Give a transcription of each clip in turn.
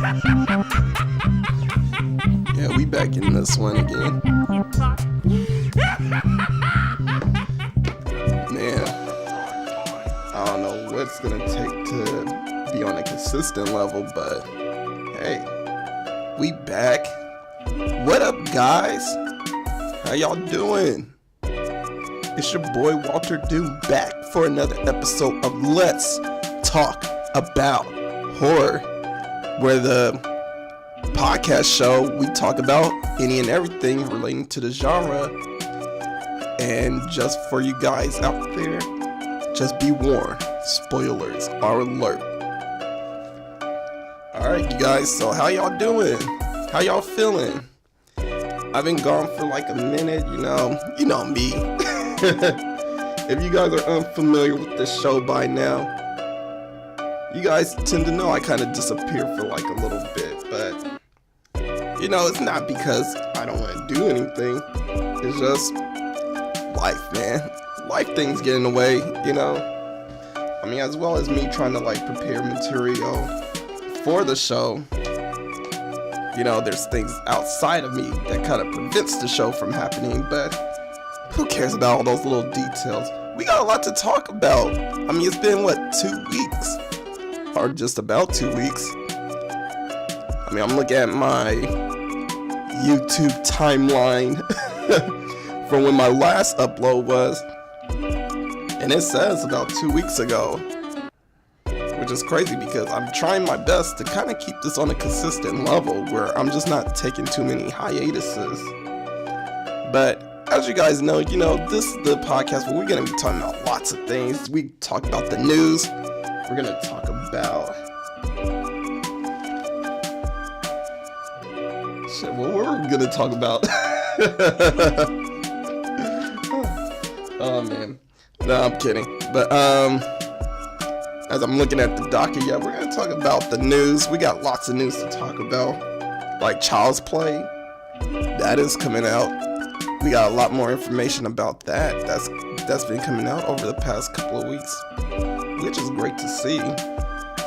Yeah, we back in this one again. Man, I don't know what it's gonna take to be on a consistent level, but hey, we back. What up, guys? How y'all doing? It's your boy Walterdoom back for another episode of Let's Talk About Horror, where the podcast show we talk about any and everything relating to the genre. And just for you guys out there, just be warned, spoilers are alert. Alright, you guys, so how y'all doing? How y'all feeling? I've been gone for like a minute, you know me. If you guys are unfamiliar with this show by now, you guys tend to know I kind of disappear for like a little bit, but it's not because I don't want to do anything. It's just life, man. Life things get in the way, I mean, as well as me trying to like prepare material for the show. There's things outside of me that kind of prevents the show from happening, but who cares about all those little details? We got a lot to talk about. I mean, it's been, 2 weeks? Or just about 2 weeks. I mean, I'm looking at my YouTube timeline from when my last upload was, and it says about 2 weeks ago, which is crazy because I'm trying my best to kind of keep this on a consistent level where I'm just not taking too many hiatuses. But as you guys know, this is the podcast where we're going to be talking about lots of things. We talk about the news. We're going to talk about... Shit, what were we going to talk about? Oh, man. No, I'm kidding. But, as I'm looking at the docket, we're going to talk about the news. We got lots of news to talk about. Like Child's Play. That is coming out. We got a lot more information about that. That's been coming out over the past couple of weeks, which is great to see.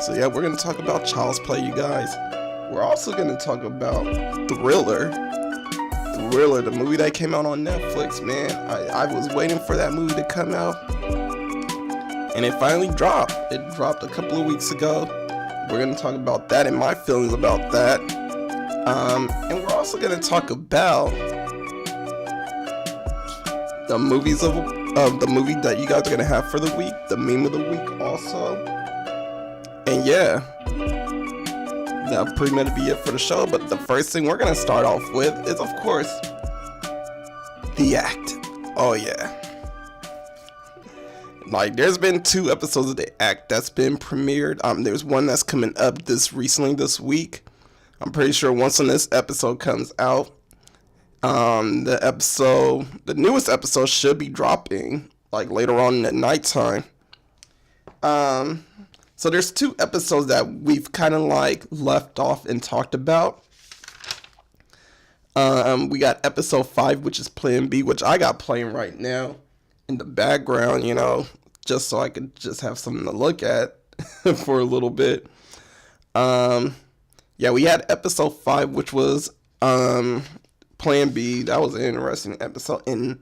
So we're going to talk about Child's Play, you guys. We're also going to talk about Thriller, the movie that came out on Netflix, man. I was waiting for that movie to come out, and it finally dropped. It dropped a couple of weeks ago. We're going to talk about that and my feelings about that. And we're also going to talk about the movies of the movie that you guys are going to have for the week, the meme of the week also. And that'll pretty much be it for the show. But the first thing we're going to start off with is, of course, The Act. Oh, yeah. Like, there's been 2 episodes of The Act that's been premiered. There's one that's coming up this week. I'm pretty sure once when this episode comes out, the newest episode should be dropping, like, later on in the nighttime. So there's 2 episodes that we've kind of, like, left off and talked about. We got episode 5, which is Plan B, which I got playing right now in the background, just so I could just have something to look at for a little bit. We had episode 5, which was, Plan B. That was an interesting episode. In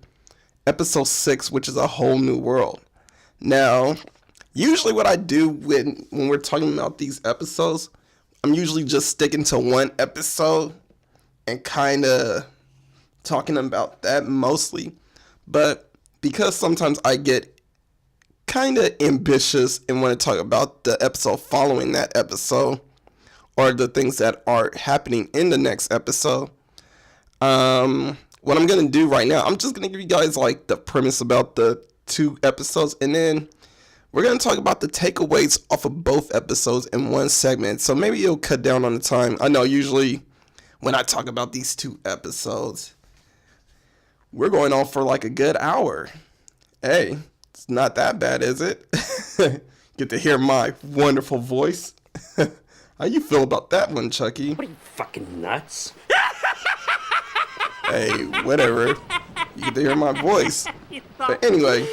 episode 6, which is A Whole New World. Now, usually what I do when we're talking about these episodes, I'm usually just sticking to one episode and kind of talking about that mostly. But because sometimes I get kind of ambitious and want to talk about the episode following that episode or the things that are happening in the next episode, what I'm going to do right now, I'm just going to give you guys like the premise about the 2 episodes, and then we're going to talk about the takeaways off of both episodes in one segment. So maybe it'll cut down on the time. I know usually when I talk about these 2 episodes, we're going on for like a good hour. Hey, it's not that bad, is it? Get to hear my wonderful voice. How you feel about that one, Chucky? What are you, fucking nuts? Hey, whatever. You get to hear my voice. But anyway,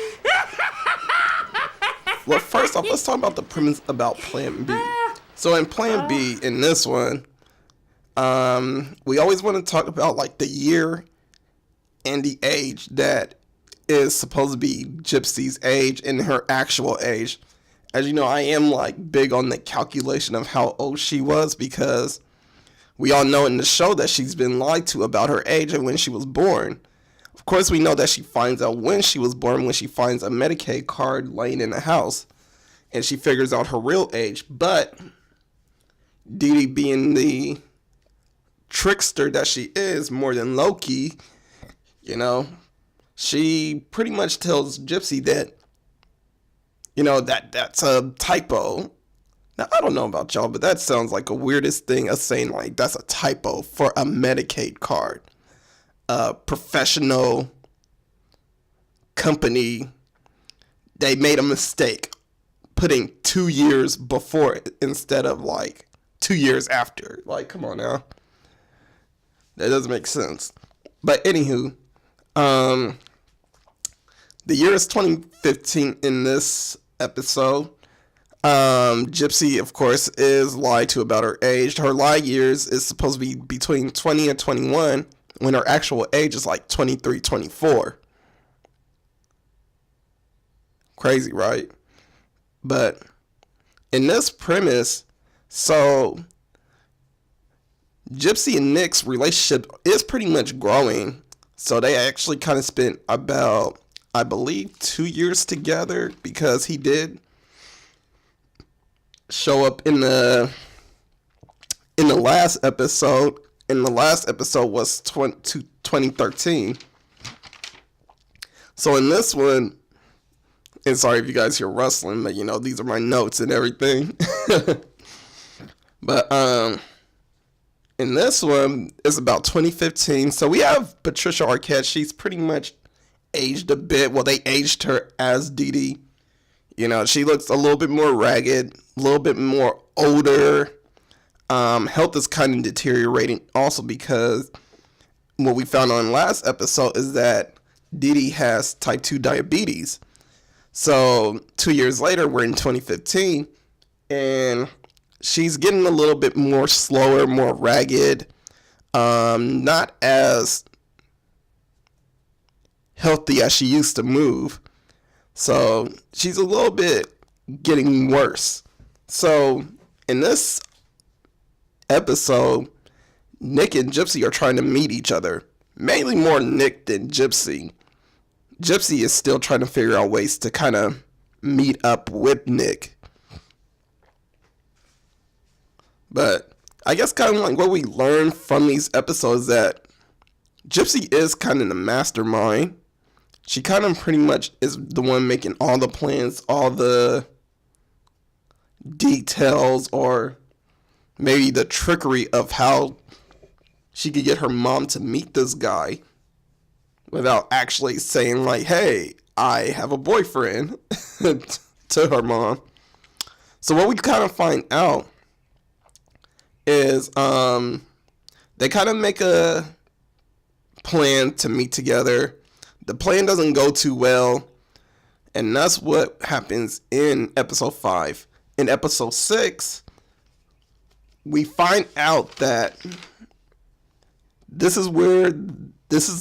well, first off, let's talk about the premise about Plan B. So in Plan B, in this one, We always want to talk about like the year and the age that is supposed to be Gypsy's age and her actual age. As you know, I am like big on the calculation of how old she was, because we all know in the show that she's been lied to about her age and when she was born. Of course, we know that she finds out when she was born when she finds a Medicaid card laying in the house and she figures out her real age. But Dee Dee, being the trickster that she is, more than Loki, you know, she pretty much tells Gypsy that, you know, that's a typo. Now, I don't know about y'all, but that sounds like the weirdest thing of saying, like, that's a typo for a Medicaid card. A professional company, they made a mistake putting 2 years before it instead of, like, 2 years after. Like, come on now. That doesn't make sense. But anywho, the year is 2015 in this episode. Gypsy, of course, is lied to about her age. Her lie years is supposed to be between 20 and 21, when her actual age is like 23, 24. Crazy, right? But in this premise, so Gypsy and Nick's relationship is pretty much growing. So they actually kind of spent about, I believe, 2 years together, because he did show up in the last episode. And the last episode was 2013. So in this one, and sorry if you guys hear rustling, but you know, these are my notes and everything. But in this one, it's about 2015. So we have Patricia Arquette. She's pretty much aged a bit. Well, they aged her as Dee Dee. You know, she looks a little bit more ragged, a little bit more older. Health is kind of deteriorating also, because what we found on last episode is that Dee Dee has type 2 diabetes. So 2 years later, we're in 2015, and she's getting a little bit more slower, more ragged, not as healthy as she used to move. So she's a little bit getting worse. So in this episode, Nick and Gypsy are trying to meet each other. Mainly more Nick than Gypsy. Gypsy is still trying to figure out ways to kind of meet up with Nick. But I guess kind of like what we learned from these episodes, that Gypsy is kind of the mastermind. She kind of pretty much is the one making all the plans, all the details, or maybe the trickery of how she could get her mom to meet this guy without actually saying, like, hey, I have a boyfriend to her mom. So what we kind of find out is they kind of make a plan to meet together. The plan doesn't go too well, and that's what happens in episode 5. In episode 6, we find out that this is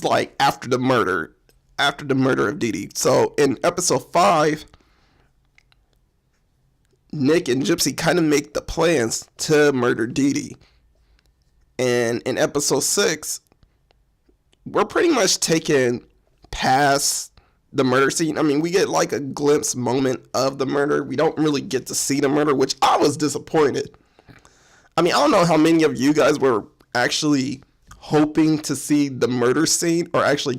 like after the murder of Dee Dee. So in episode 5, Nick and Gypsy kind of make the plans to murder Dee Dee. And in episode 6, we're pretty much taken past the murder scene. I mean, we get like a glimpse moment of the murder. We don't really get to see the murder, which I was disappointed. I mean, I don't know how many of you guys were actually hoping to see the murder scene or actually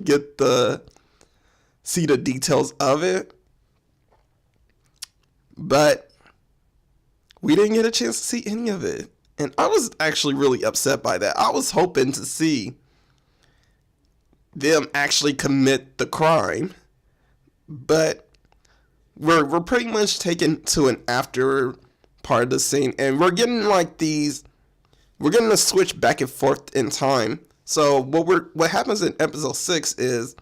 see the details of it. But we didn't get a chance to see any of it. And I was actually really upset by that. I was hoping to see them actually commit the crime. But we're pretty much taken to an after part of the scene, and we're getting a switch back and forth in time. So what happens in episode 6 is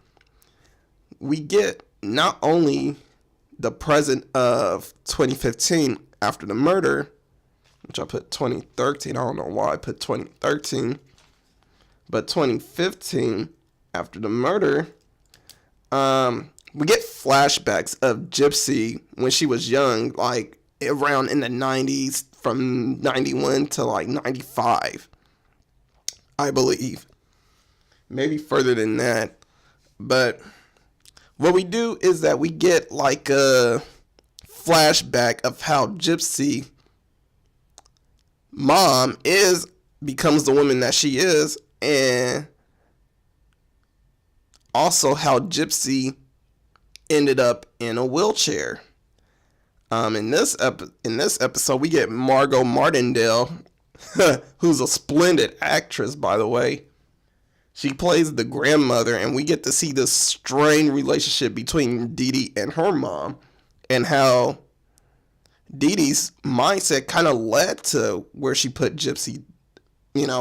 we get not only the present of 2015 after the murder, which I put 2013. I don't know why I put 2013. But 2015, after the murder, we get flashbacks of Gypsy when she was young, like around in the 90s, from 91 to like 95, I believe. Maybe further than that. But what we do is that we get like a flashback of how Gypsy mom becomes the woman that she is, and also how Gypsy ended up in a wheelchair. In this episode, we get Margot Martindale, who's a splendid actress, by the way. She plays the grandmother, and we get to see this strained relationship between Dee Dee and her mom, and how Dee Dee's mindset kind of led to where she put Gypsy,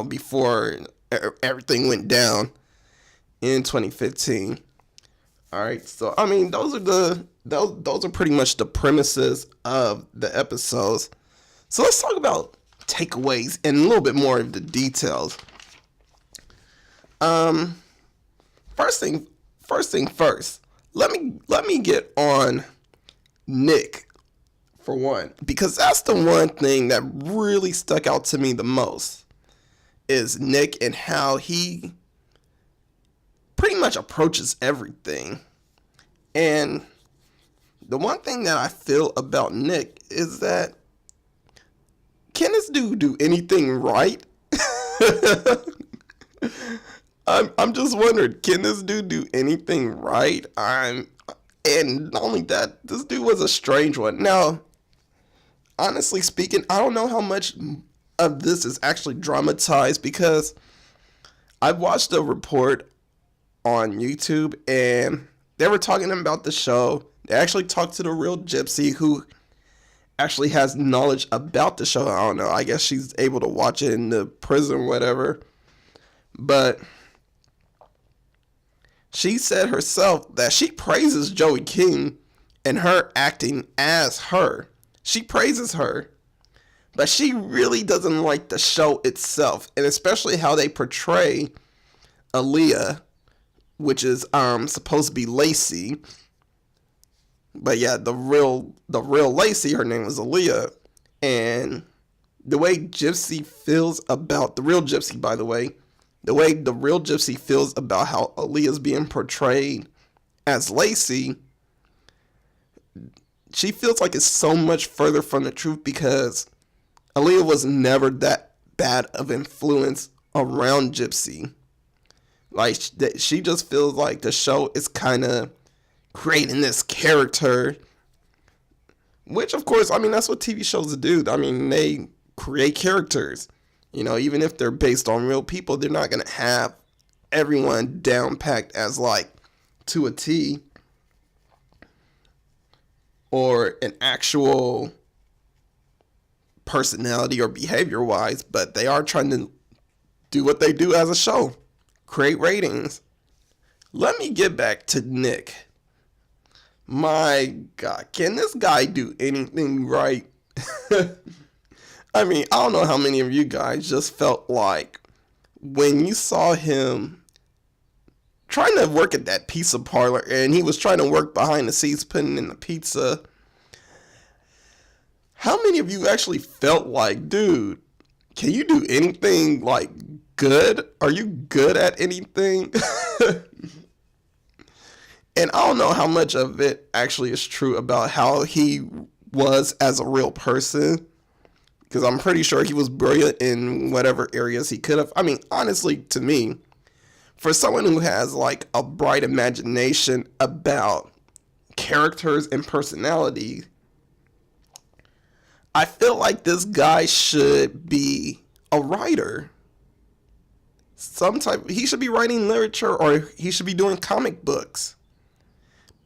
before everything went down in 2015. All right, so I mean, those are pretty much the premises of the episodes. So let's talk about takeaways and a little bit more of the details. First thing first. Let me get on Nick for one, because that's the one thing that really stuck out to me the most, is Nick and how he pretty much approaches everything. And the one thing that I feel about Nick is that, can this dude do anything right? I'm just wondering, can this dude do anything right? And not only that, this dude was a strange one. Now, honestly speaking, I don't know how much of this is actually dramatized, because I watched a report on YouTube and they were talking about the show. They actually talked to the real Gypsy, who actually has knowledge about the show. I don't know, I guess she's able to watch it in the prison or whatever. But she said herself that she praises Joey King and her acting as her. She praises her, but she really doesn't like the show itself, and especially how they portray Aaliyah, which is supposed to be Lacey. But yeah, the real Lacey, her name was Aaliyah. And the way Gypsy feels about, the real Gypsy, by the way, the way the real Gypsy feels about how Aaliyah's being portrayed as Lacey, she feels like it's so much further from the truth, because Aaliyah was never that bad of influence around Gypsy. Like, she just feels like the show is kind of creating this character, which, of course, I mean, that's what TV shows do. I mean, they create characters. Even if they're based on real people, they're not going to have everyone down packed as, like, to a T, or an actual personality or behavior wise, but they are trying to do what they do as a show, create ratings. Let me get back to Nick. My God, can this guy do anything right? I mean, I don't know how many of you guys just felt like when you saw him trying to work at that pizza parlor, and he was trying to work behind the scenes putting in the pizza. How many of you actually felt like, dude, can you do anything like good? Are you good at anything? And I don't know how much of it actually is true about how he was as a real person, because I'm pretty sure he was brilliant in whatever areas he could have. I mean, honestly, to me, for someone who has like a bright imagination about characters and personality, I feel like this guy should be a writer. He should be writing literature, or he should be doing comic books,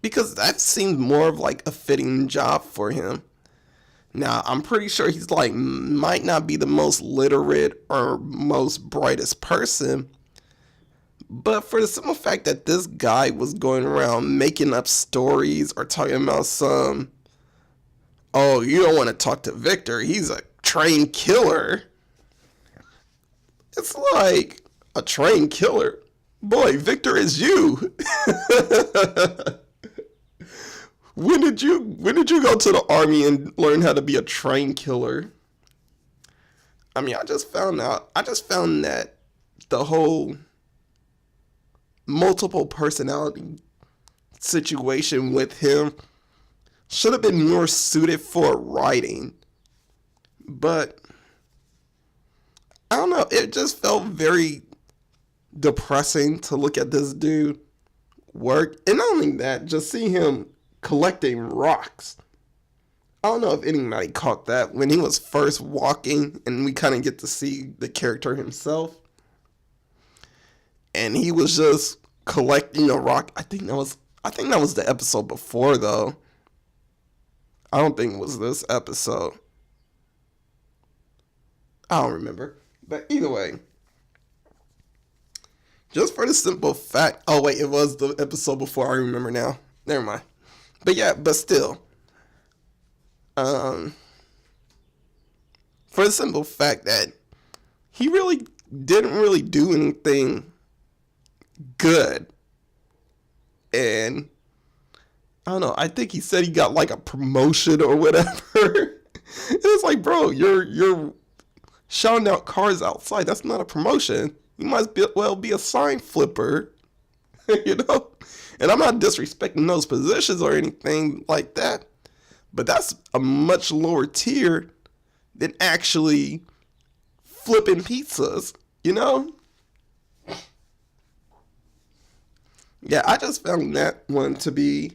because that seems more of like a fitting job for him. Now, I'm pretty sure he's like, might not be the most literate or most brightest person, but for the simple fact that this guy was going around making up stories or talking about oh, you don't want to talk to Victor, he's a trained killer. It's like a trained killer. Boy, Victor is you. When did you go to the army and learn how to be a trained killer? I mean, I just found that the whole multiple personality situation with him should have been more suited for writing. But I don't know, it just felt very depressing to look at this dude work. And not only that, just see him collecting rocks. I don't know if anybody caught that when he was first walking and we kind of get to see the character himself. And he was just collecting a rock. I think that was the episode before, though. I don't think it was this episode. I don't remember. But either way, just for the simple fact, oh wait, it was the episode before, I remember now. Never mind. But yeah, but still, for the simple fact that he really didn't really do anything good. And I don't know, I think he said he got like a promotion or whatever. It's like, bro, you're shouting out cars outside. That's not a promotion. You might well be a sign flipper, you know? And I'm not disrespecting those positions or anything like that, but that's a much lower tier than actually flipping pizzas, you know? Yeah, I just found that one to be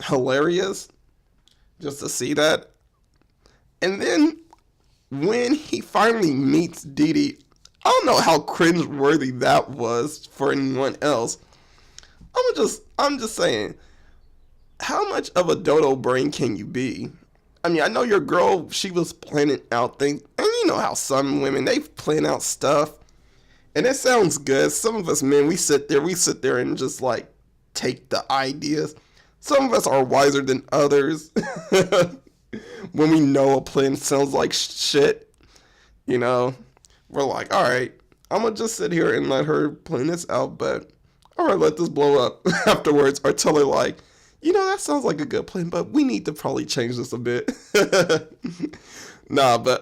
hilarious, just to see that. And then when he finally meets Dee Dee, I don't know how cringeworthy that was for anyone else. I'm just saying, how much of a dodo brain can you be? I mean, I know your girl, she was planning out things, and you know how some women, they plan out stuff, and it sounds good. Some of us men, we sit there and just like take the ideas. Some of us are wiser than others. When we know a plan sounds like shit, you know, we're like, all right, I'm gonna just sit here and let her plan this out, but all right, let this blow up afterwards, or tell her like, you know, that sounds like a good plan, but we need to probably change this a bit. Nah, but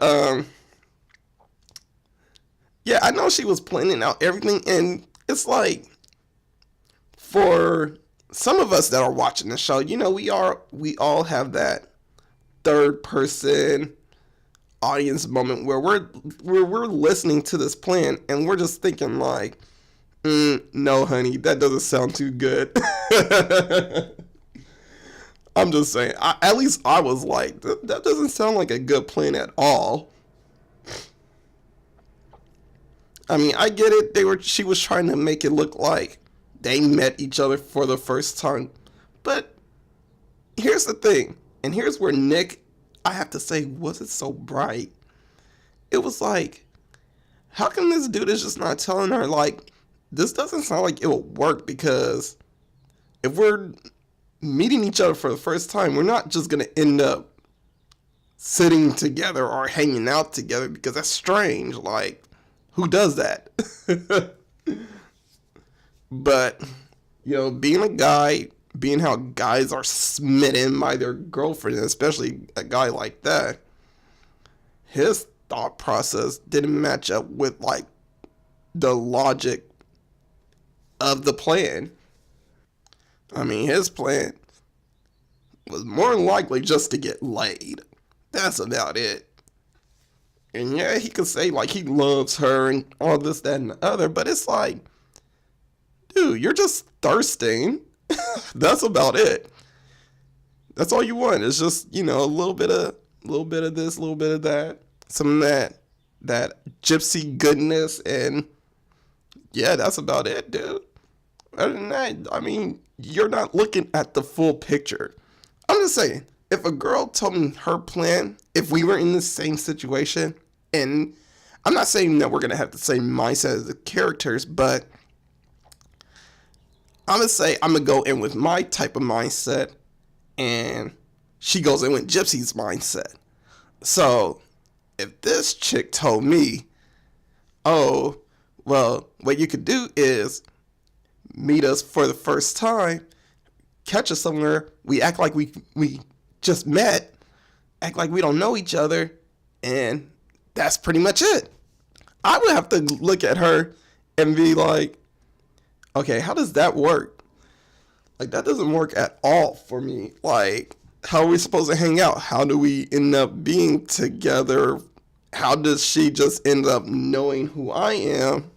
yeah, I know she was planning out everything, and it's like, for some of us that are watching the show, you know, we all have that third person audience moment where we're listening to this plan and we're just thinking like, no honey, that doesn't sound too good. I'm just saying, at least I was like, that doesn't sound like a good plan at all. I mean, I get it, she was trying to make it look like they met each other for the first time, but here's the thing. And here's where Nick, I have to say, wasn't so bright. It was like, how come this dude is just not telling her, like, this doesn't sound like it will work, because if we're meeting each other for the first time, we're not just going to end up sitting together or hanging out together, because that's strange. Like, who does that? But, you know, being a guy, being how guys are smitten by their girlfriend, especially a guy like that, his thought process didn't match up with like the logic of the plan. I mean, his plan was more than likely just to get laid. That's about it. And yeah, he could say like he loves her and all this, that, and the other, but it's like, dude, you're just thirsting. That's about it. That's all you want. It's just, you know, a little bit of this, a little bit of that, some of that gypsy goodness, and yeah, that's about it, dude. Other than that, I mean, you're not looking at the full picture. I'm just saying, if a girl told me her plan, if we were in the same situation, and I'm not saying that we're gonna have the same mindset as the characters, but I'm going to say I'm going to go in with my type of mindset, and she goes in with Gypsy's mindset. So, if this chick told me, oh, well, what you could do is meet us for the first time, catch us somewhere, we act like we just met, act like we don't know each other, and that's pretty much it. I would have to look at her and be like, okay, how does that work? Like, that doesn't work at all for me. Like, how are we supposed to hang out? How do we end up being together? How does she just end up knowing who I am?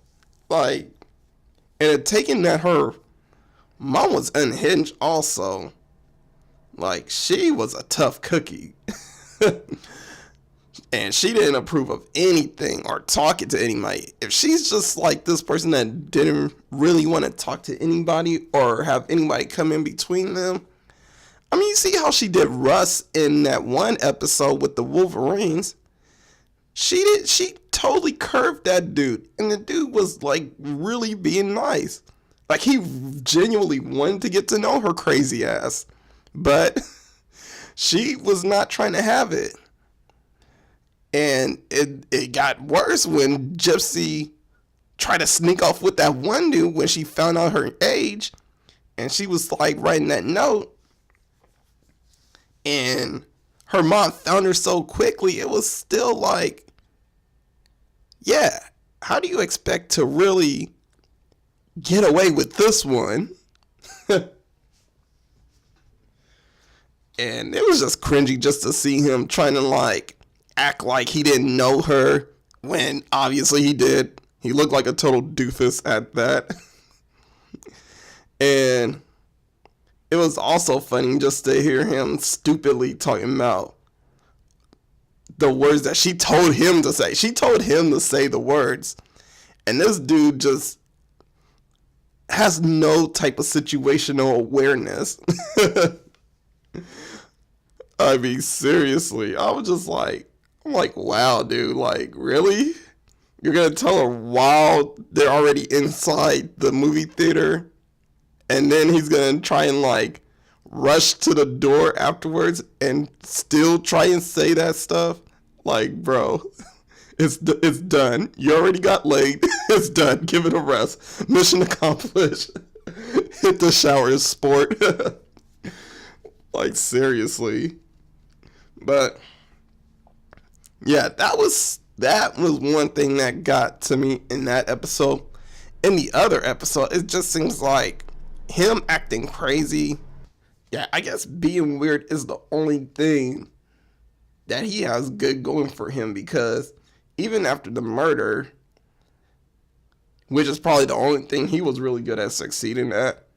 Like, and it taking that her mom was unhinged also. Like, she was a tough cookie. And she didn't approve of anything or talking to anybody. If she's just like this person that didn't really want to talk to anybody or have anybody come in between them. I mean, you see how she did Russ in that one episode with the Wolverines. She totally curved that dude. And the dude was like really being nice. Like, he genuinely wanted to get to know her crazy ass. But she was not trying to have it. And it got worse when Gypsy tried to sneak off with that one dude when she found out her age. And she was like writing that note. And her mom found her so quickly, it was still like, yeah, how do you expect to really get away with this one? And it was just cringy just to see him trying to like act like he didn't know her when obviously he did. He looked like a total doofus at that. And it was also funny just to hear him stupidly talking about the words that she told him to say. She told him to say the words. And this dude just has no type of situational awareness. I mean, seriously. I was just like, I'm like, wow, dude. Like, really? You're going to tell her while they're already inside the movie theater? And then he's going to try and, like, rush to the door afterwards and still try and say that stuff? Like, bro, it's done. You already got laid. It's done. Give it a rest. Mission accomplished. Hit the shower, sport. Like, seriously. But yeah, that was one thing that got to me in that episode. In the other episode, it just seems like him acting crazy. Yeah, I guess being weird is the only thing that he has good going for him, because even after the murder, which is probably the only thing he was really good at succeeding at,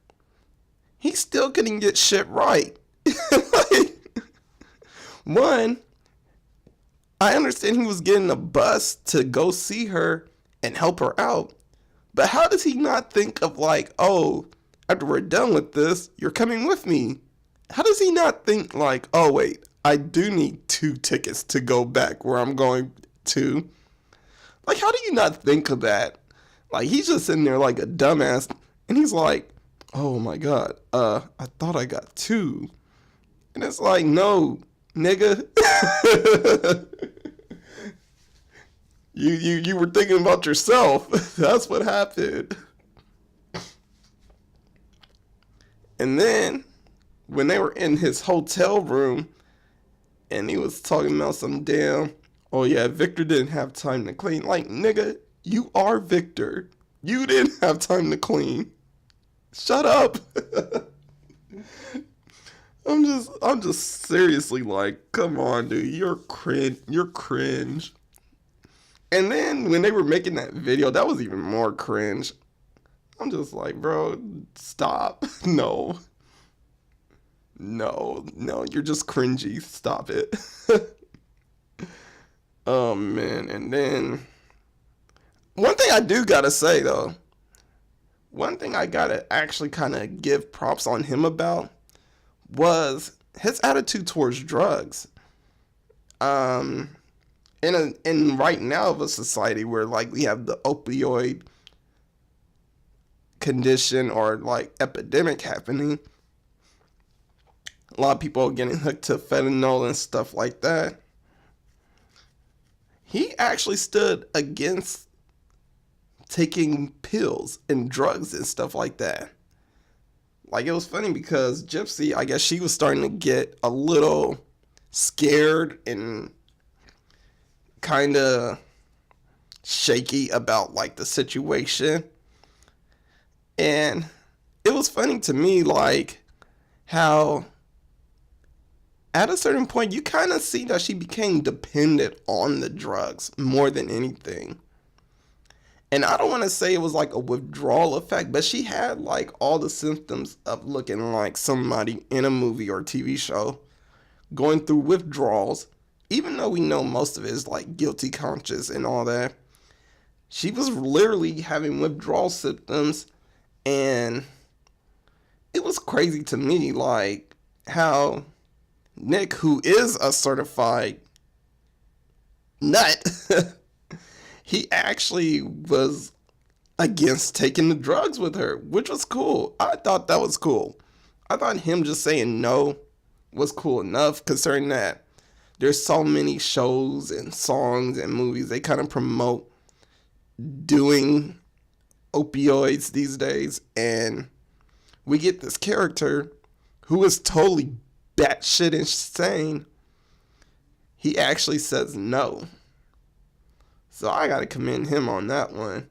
he still couldn't get shit right. Like, one, I understand he was getting a bus to go see her and help her out, but how does he not think of like, oh, after we're done with this, you're coming with me? How does he not think like, oh wait, I do need 2 tickets to go back where I'm going to? Like, how do you not think of that? Like, he's just sitting there like a dumbass, and he's like, oh my god, I thought I got 2. And it's like, no, nigga. You were thinking about yourself. That's what happened. And then when they were in his hotel room and he was talking about some damn, oh yeah, Victor didn't have time to clean. Like, nigga, you are Victor. You didn't have time to clean. Shut up. I'm just seriously like, come on, dude, you're cringe. And then when they were making that video, that was even more cringe. I'm just like, bro, stop. No, you're just cringy. Stop it. Oh, man. And then, one thing I do gotta say, though, one thing I gotta actually kind of give props on him about was his attitude towards drugs. In right now of a society where, like, we have the opioid condition or like epidemic happening, a lot of people are getting hooked to fentanyl and stuff like that. he actually stood against taking pills and drugs and stuff like that. Like, it was funny because Gypsy, I guess she was starting to get a little scared and kind of shaky about like the situation. And it was funny to me, like, how at a certain point you kind of see that she became dependent on the drugs more than anything. And I don't want to say it was like a withdrawal effect, but she had like all the symptoms of looking like somebody in a movie or TV show going through withdrawals, even though we know most of it is like guilty conscience and all that. She was literally having withdrawal symptoms, and it was crazy to me, like, how Nick, who is a certified nut, he actually was against taking the drugs with her, which was cool. I thought that was cool. I thought him just saying no was cool enough, considering that there's so many shows and songs and movies they kind of promote doing opioids these days, and we get this character who is totally batshit insane. He actually says no. So I gotta commend him on that one.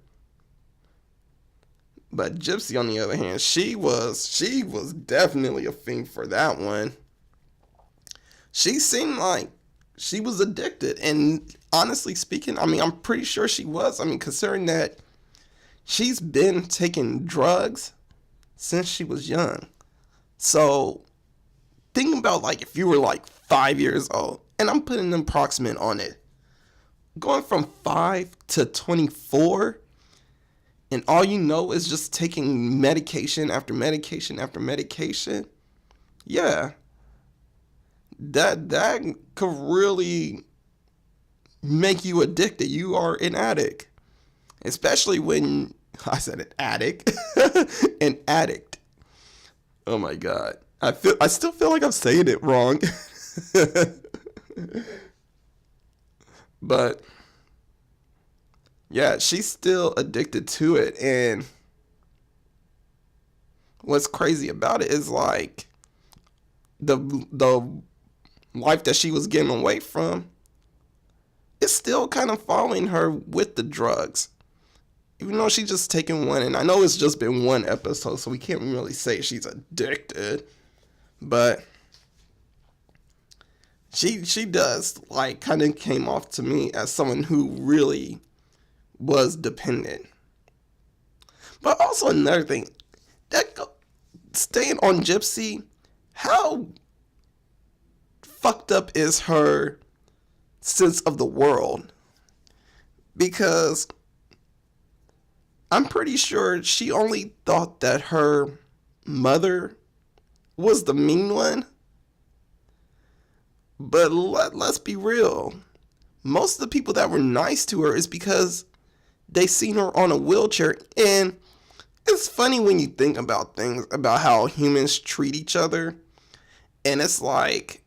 But Gypsy, on the other hand, she was definitely a fiend for that one. She seemed like she was addicted, and honestly speaking, I mean, I'm pretty sure she was. I mean, considering that she's been taking drugs since she was young. So think about, like, if you were like 5 years old, and I'm putting an approximate on it, going from 5 to 24, and all you know is just taking medication after medication after medication. Yeah, that could really make you addicted. You are an addict, especially when I said an addict, an addict. Oh my God, I still feel like I'm saying it wrong. But yeah, she's still addicted to it, and what's crazy about it is, like, the life that she was getting away from is still kind of following her with the drugs. Even though she's just taking one, and I know it's just been one episode, so we can't really say she's addicted, but she does, like, kind of came off to me as someone who really was dependent. But also another thing, staying on Gypsy, how fucked up is her sense of the world? Because I'm pretty sure she only thought that her mother was the mean one. But let's be real. Most of the people that were nice to her is because they seen her on a wheelchair. And it's funny when you think about things, about how humans treat each other. And it's like,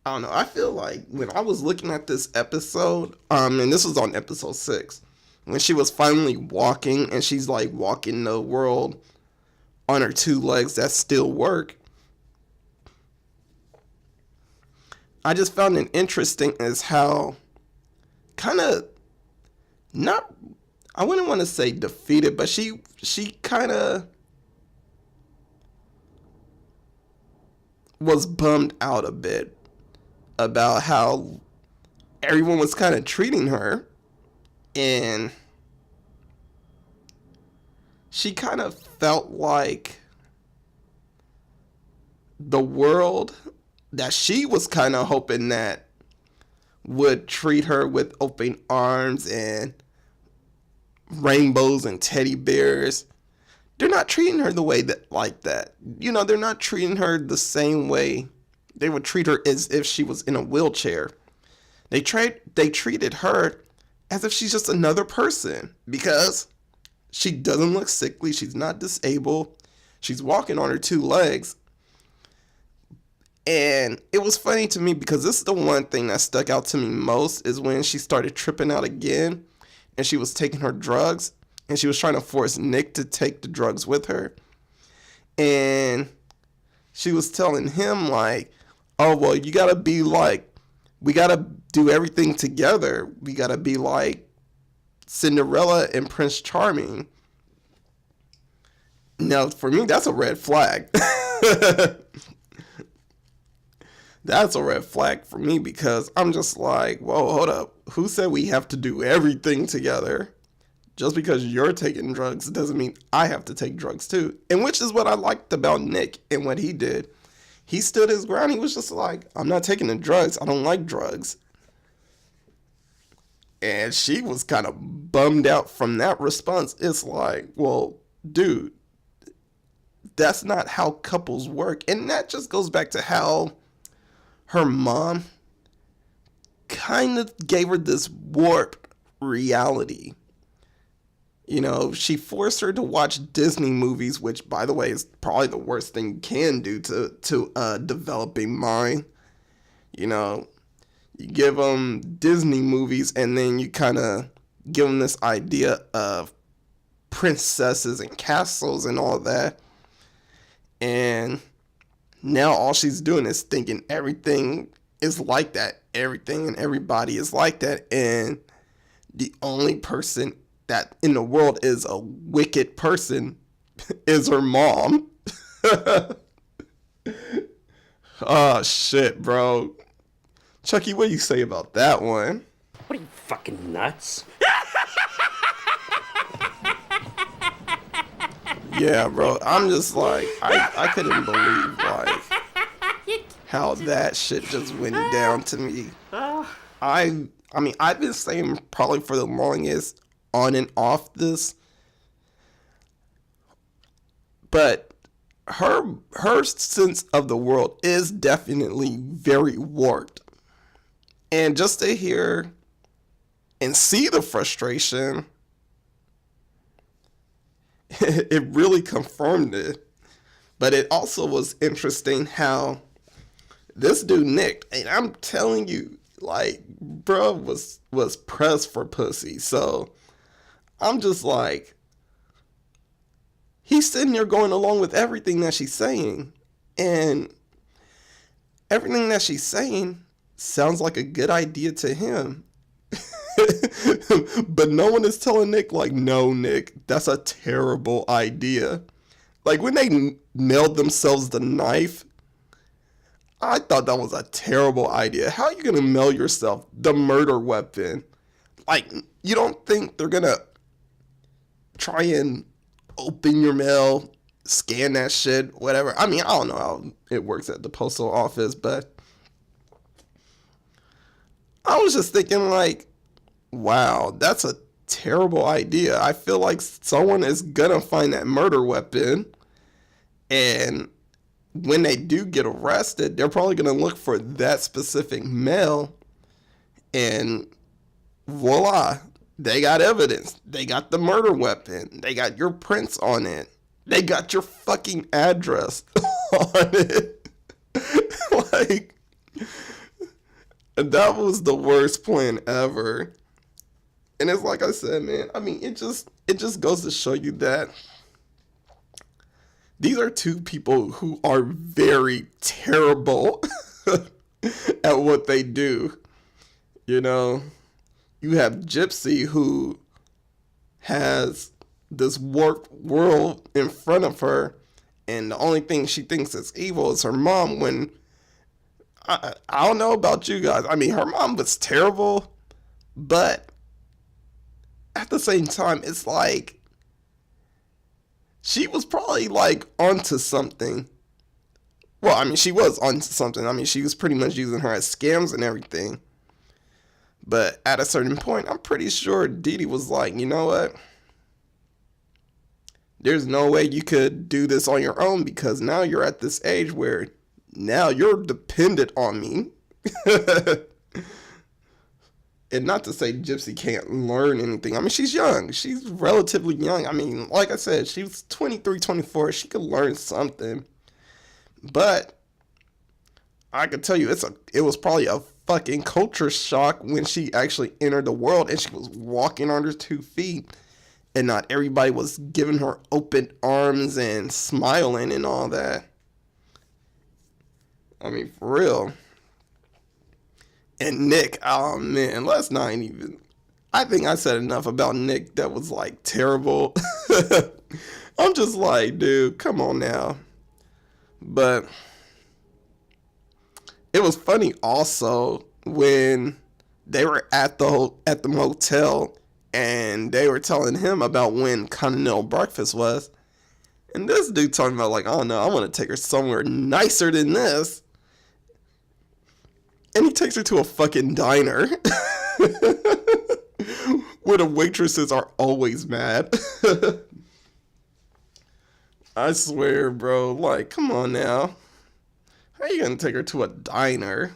I don't know, I feel like when I was looking at this episode, and this was on episode 6, when she was finally walking, and she's like walking the world on her 2 legs that still work, I just found it interesting as how kind of not, I wouldn't want to say defeated, but she kind of was bummed out a bit about how everyone was kind of treating her, and she kind of felt like the world that she was kind of hoping that would treat her with open arms and rainbows and teddy bears, they're not treating her the way that, like that. You know, they're not treating her the same way they would treat her as if she was in a wheelchair. They treated her as if she's just another person, because she doesn't look sickly, she's not disabled, she's walking on her 2 legs. And it was funny to me because this is the one thing that stuck out to me most is when she started tripping out again and she was taking her drugs and she was trying to force Nick to take the drugs with her. And she was telling him like, oh, well, you gotta be like, we gotta do everything together. We gotta be like Cinderella and Prince Charming. Now, for me, that's a red flag. That's a red flag for me because I'm just like, whoa, hold up. Who said we have to do everything together? Just because you're taking drugs doesn't mean I have to take drugs too. And which is what I liked about Nick and what he did. He stood his ground. He was just like, I'm not taking the drugs. I don't like drugs. And she was kind of bummed out from that response. It's like, well, dude, that's not how couples work. And that just goes back to how her mom kind of gave her this warped reality. You know, she forced her to watch Disney movies, which, by the way, is probably the worst thing you can do to a developing mind. You know, you give them Disney movies and then you kind of give them this idea of princesses and castles and all that. And now all she's doing is thinking everything is like that. Everything and everybody is like that. And the only person that in the world is a wicked person is her mom. Oh, shit, bro. Chucky, what do you say about that one? What are you, fucking nuts? Yeah, bro. I'm just like, I couldn't believe, like, how that shit just went down to me. I mean, I've been saying probably for the longest on and off this, but her sense of the world is definitely very warped. And just to hear and see the frustration, it really confirmed it. But it also was interesting how this dude Nick, and I'm telling you, like, bro was pressed for pussy. So I'm just like, he's sitting there going along with everything that she's saying. And everything that she's saying sounds like a good idea to him. But no one is telling Nick, like, no, Nick, that's a terrible idea. Like, when they nailed themselves the knife, I thought that was a terrible idea. How are you going to mail yourself the murder weapon? Like, you don't think they're going to try and open your mail, scan that shit, whatever? I mean, I don't know how it works at the postal office, but I was just thinking, like, wow, that's a terrible idea. I feel like someone is gonna find that murder weapon, and when they do get arrested, they're probably gonna look for that specific mail, and voila, they got evidence. They got the murder weapon. They got your prints on it. They got your fucking address on it. Like, that was the worst plan ever. And it's like I said, man, I mean, it just goes to show you that these are two people who are very terrible at what they do. You know, you have Gypsy, who has this warped world in front of her, and the only thing she thinks is evil is her mom. When I don't know about you guys, I mean, her mom was terrible, but at the same time, it's like she was probably like onto something. Well, I mean, she was onto something. I mean, she was pretty much using her as scams and everything. But at a certain point, I'm pretty sure Dee Dee was like, you know what? There's no way you could do this on your own, because now you're at this age where now you're dependent on me. And not to say Gypsy can't learn anything. I mean, she's young. She's relatively young. I mean, like I said, she was 23, 24. She could learn something. But I could tell you it was probably a fucking culture shock when she actually entered the world and she was walking on her 2 feet and not everybody was giving her open arms and smiling and all that. I mean, for real. And Nick, oh man, let's not even. I think I said enough about Nick that was like terrible. I'm just like, dude, come on now. But it was funny also when they were at the motel and they were telling him about when continental breakfast was. And this dude talking about like, oh no, I want to take her somewhere nicer than this. And he takes her to a fucking diner where the waitresses are always mad. I swear, bro. Like, come on now. How you gonna take her to a diner?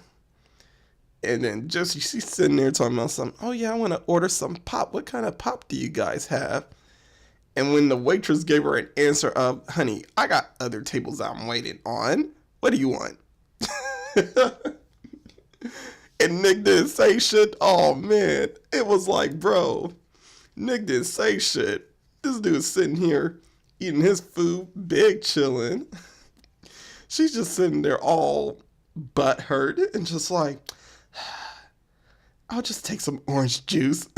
And then just she's sitting there talking about something. Oh yeah, I want to order some pop. What kind of pop do you guys have? And when the waitress gave her an answer of, honey, I got other tables I'm waiting on. What do you want? And Nick didn't say shit. Oh man, it was like, bro, Nick didn't say shit. This dude's sitting here eating his food, big chilling. She's just sitting there all butthurt and just like, I'll just take some orange juice.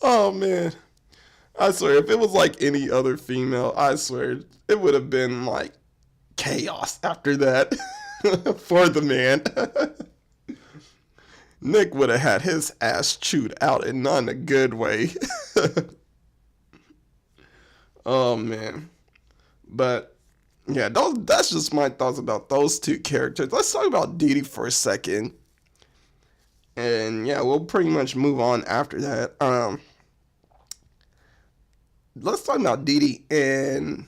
Oh man, I swear if it was like any other female, I swear it would have been like chaos after that. For the man. Nick would have had his ass chewed out and not in a good way. Oh man. But yeah, that's just my thoughts about those two characters. Let's talk about Dee Dee for a second. And yeah, we'll pretty much move on after that. Let's talk about Dee Dee in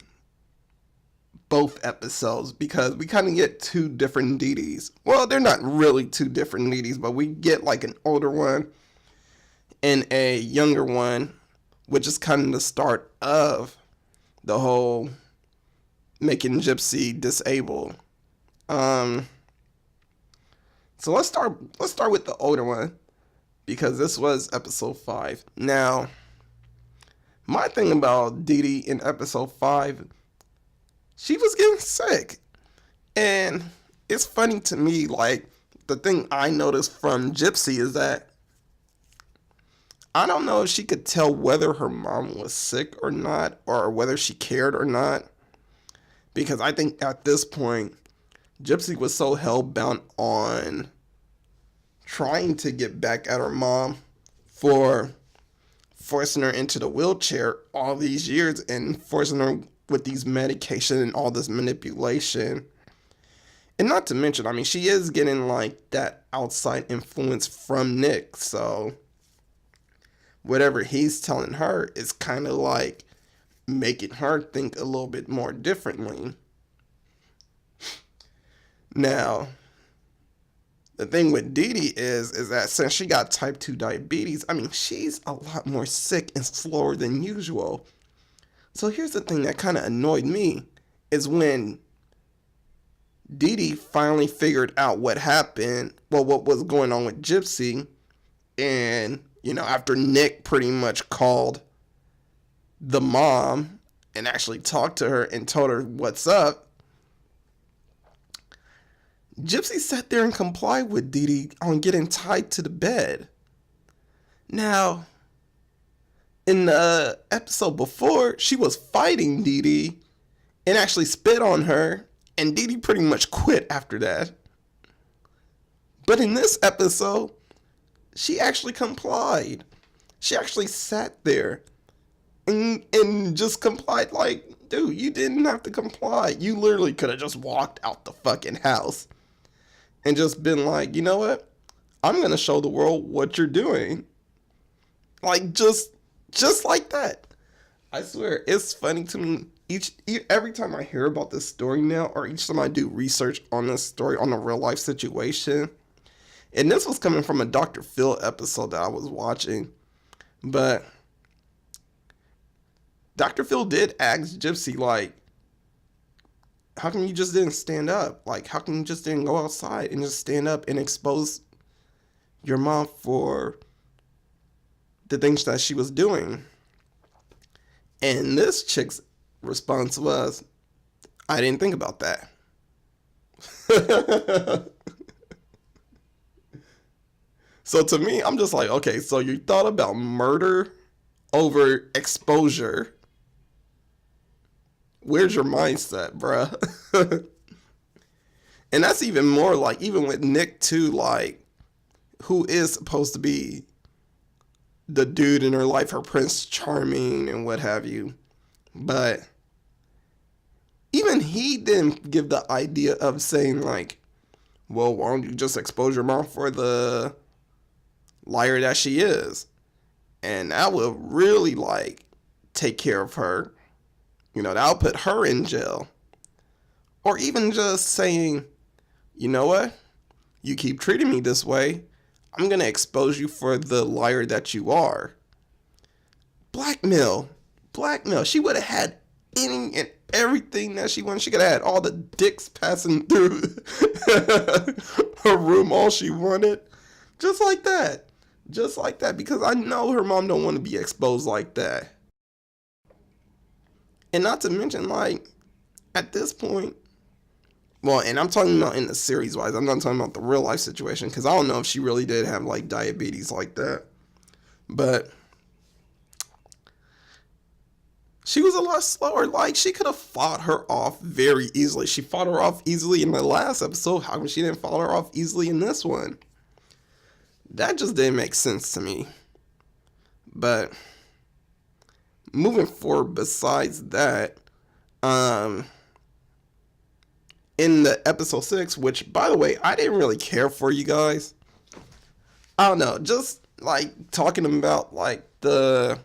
both episodes because we kind of get two different Dee Dees. Well, they're not really two different Dee Dees, but we get like an older one and a younger one, which is kind of the start of the whole making Gypsy disabled. So let's start with the older one because this was episode 5. Now, my thing about Dee Dee in episode 5, she was getting sick. And it's funny to me, like, the thing I noticed from Gypsy is that I don't know if she could tell whether her mom was sick or not, or whether she cared or not. Because I think at this point, Gypsy was so hell-bound on trying to get back at her mom for forcing her into the wheelchair all these years and forcing her with these medication and all this manipulation. And not to mention, I mean, she is getting like that outside influence from Nick. So whatever he's telling her is kind of like making her think a little bit more differently. Now, the thing with Dee Dee is that since she got type 2 diabetes, I mean, she's a lot more sick and slower than usual. So here's the thing that kind of annoyed me is when Dee Dee finally figured out what happened, well, what was going on with Gypsy, and, you know, after Nick pretty much called the mom and actually talked to her and told her what's up, Gypsy sat there and complied with Dee Dee on getting tied to the bed. Now, in the episode before, she was fighting Dee Dee and actually spit on her, and Dee Dee pretty much quit after that. But in this episode, she actually complied. She actually sat there and just complied like, dude, you didn't have to comply. You literally could have just walked out the fucking house and just been like, you know what? I'm going to show the world what you're doing. Like, just like that. I swear, it's funny to me. Every time I hear about this story now, or each time I do research on this story, on a real life situation, and this was coming from a Dr. Phil episode that I was watching, but Dr. Phil did ask Gypsy, like, how come you just didn't stand up? Like, how come you just didn't go outside and just stand up and expose your mom for the things that she was doing? And this chick's response was, I didn't think about that. So to me, I'm just like, okay, so you thought about murder over exposure. Where's your mindset, bruh? And that's even more like, even with Nick too, like, who is supposed to be the dude in her life, her Prince Charming and what have you. But even he didn't give the idea of saying like, well, why don't you just expose your mom for the liar that she is? And that will really like take care of her. You know, that'll put her in jail. Or even just saying, you know what? You keep treating me this way, I'm going to expose you for the liar that you are. Blackmail. She would have had any and everything that she wanted. She could have had all the dicks passing through her room, all she wanted. Just like that. Because I know her mom don't want to be exposed like that. And not to mention, like, at this point, well, and I'm talking about in the series wise, I'm not talking about the real life situation, because I don't know if she really did have like diabetes like that. But she was a lot slower. Like, she could have fought her off very easily. She fought her off easily in the last episode. How come she didn't fight her off easily in this one? That just didn't make sense to me. But moving forward, besides that, in the episode 6, which, by the way, I didn't really care for, you guys. I don't know, just like talking about like the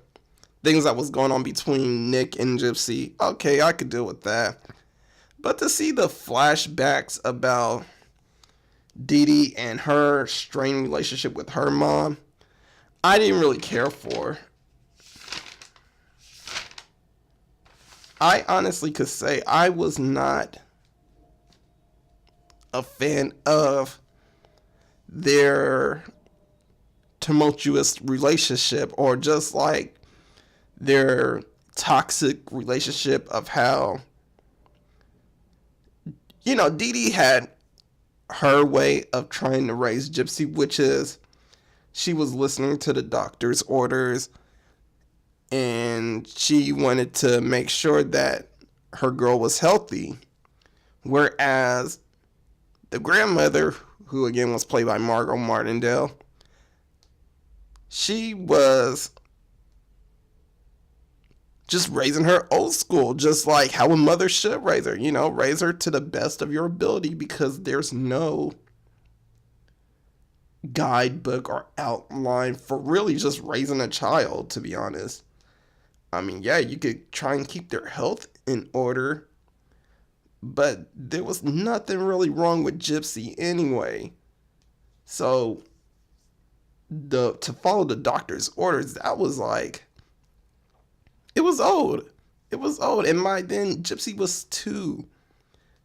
things that was going on between Nick and Gypsy. Okay, I could deal with that. But to see the flashbacks about Dee Dee and her strained relationship with her mom, I didn't really care for. I honestly could say I was not a fan of their tumultuous relationship, or just like their toxic relationship of how, you know, Dee Dee had her way of trying to raise Gypsy, which is she was listening to the doctor's orders and she wanted to make sure that her girl was healthy. Whereas the grandmother, who again was played by Margot Martindale, she was just raising her old school, just like how a mother should raise her. You know, raise her to the best of your ability, because there's no guidebook or outline for really just raising a child, to be honest. I mean, yeah, you could try and keep their health in order, but there was nothing really wrong with Gypsy anyway. So to follow the doctor's orders, that was like, it was old. And by then, Gypsy was 2.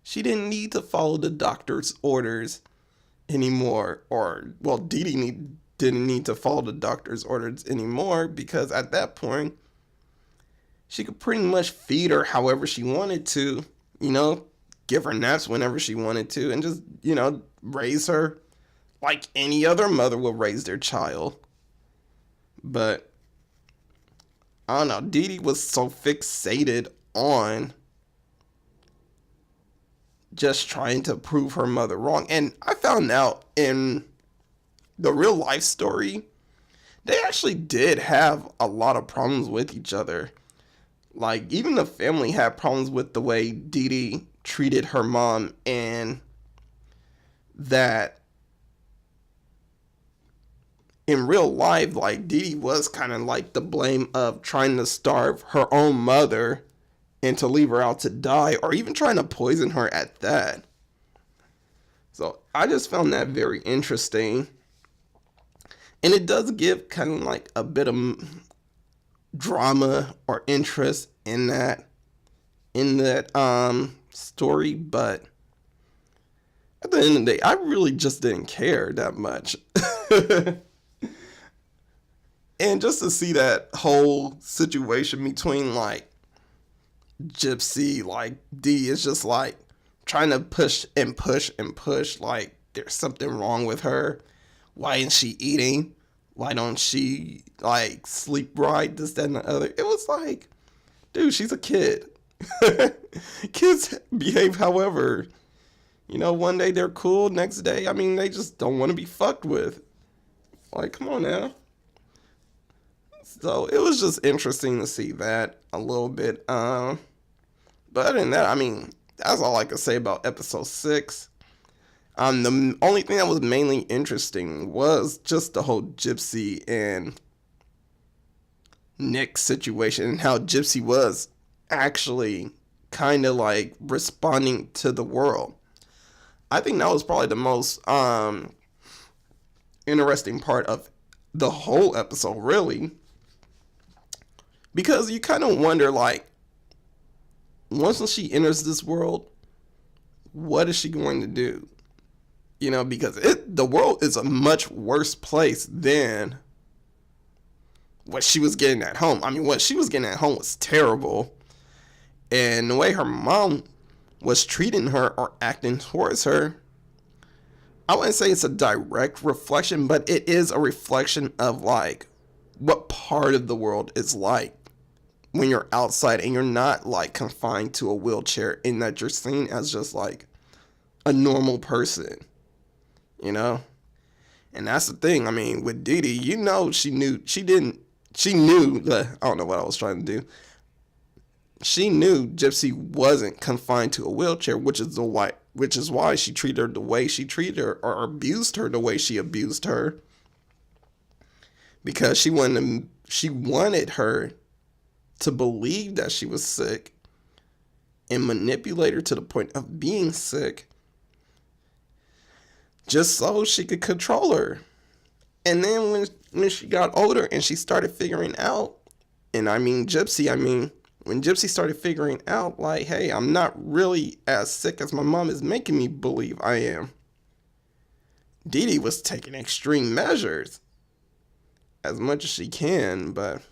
She didn't need to follow the doctor's orders anymore. Or, well, Dee Dee didn't need to follow the doctor's orders anymore, because at that point, she could pretty much feed her however she wanted to, you know, give her naps whenever she wanted to, and just, you know, raise her like any other mother would raise their child. But I don't know, Dee Dee was so fixated on just trying to prove her mother wrong. And I found out in the real life story, they actually did have a lot of problems with each other. Like, even the family had problems with the way Dee Dee treated her mom, and that in real life, like, Dee Dee was kind of like the blame of trying to starve her own mother and to leave her out to die, or even trying to poison her at that. So I just found that very interesting. And it does give kind of like a bit of drama or interest in that story, but at the end of the day, I really just didn't care that much. And just to see that whole situation between like Gypsy, like Dee is just like trying to push and push and push, like there's something wrong with her. Why isn't she eating? Why don't she like sleep right? This, that, and the other. It was like, dude, she's a kid. Kids behave however. You know, one day they're cool, next day, I mean, they just don't want to be fucked with. Like, come on now. So it was just interesting to see that a little bit. But other than that, I mean, that's all I can say about episode 6. The only thing that was mainly interesting was just the whole Gypsy and Nick situation and how Gypsy was actually kind of like responding to the world. I think that was probably the most interesting part of the whole episode, really. Because you kind of wonder, like, once she enters this world, what is she going to do? You know, because the world is a much worse place than what she was getting at home. I mean, what she was getting at home was terrible. And the way her mom was treating her or acting towards her, I wouldn't say it's a direct reflection, but it is a reflection of, like, what part of the world is like when you're outside and you're not like confined to a wheelchair and that you're seen as just like a normal person, you know? And that's the thing. I mean, with Dee Dee, you know, I don't know what I was trying to do. She knew Gypsy wasn't confined to a wheelchair, which is why she treated her the way she treated her, or abused her the way she abused her. Because she wanted her to believe that she was sick and manipulate her to the point of being sick just so she could control her. And then when she got older and she started figuring out, and I mean Gypsy, when Gypsy started figuring out, like, hey, I'm not really as sick as my mom is making me believe I am, Dee Dee was taking extreme measures as much as she can, but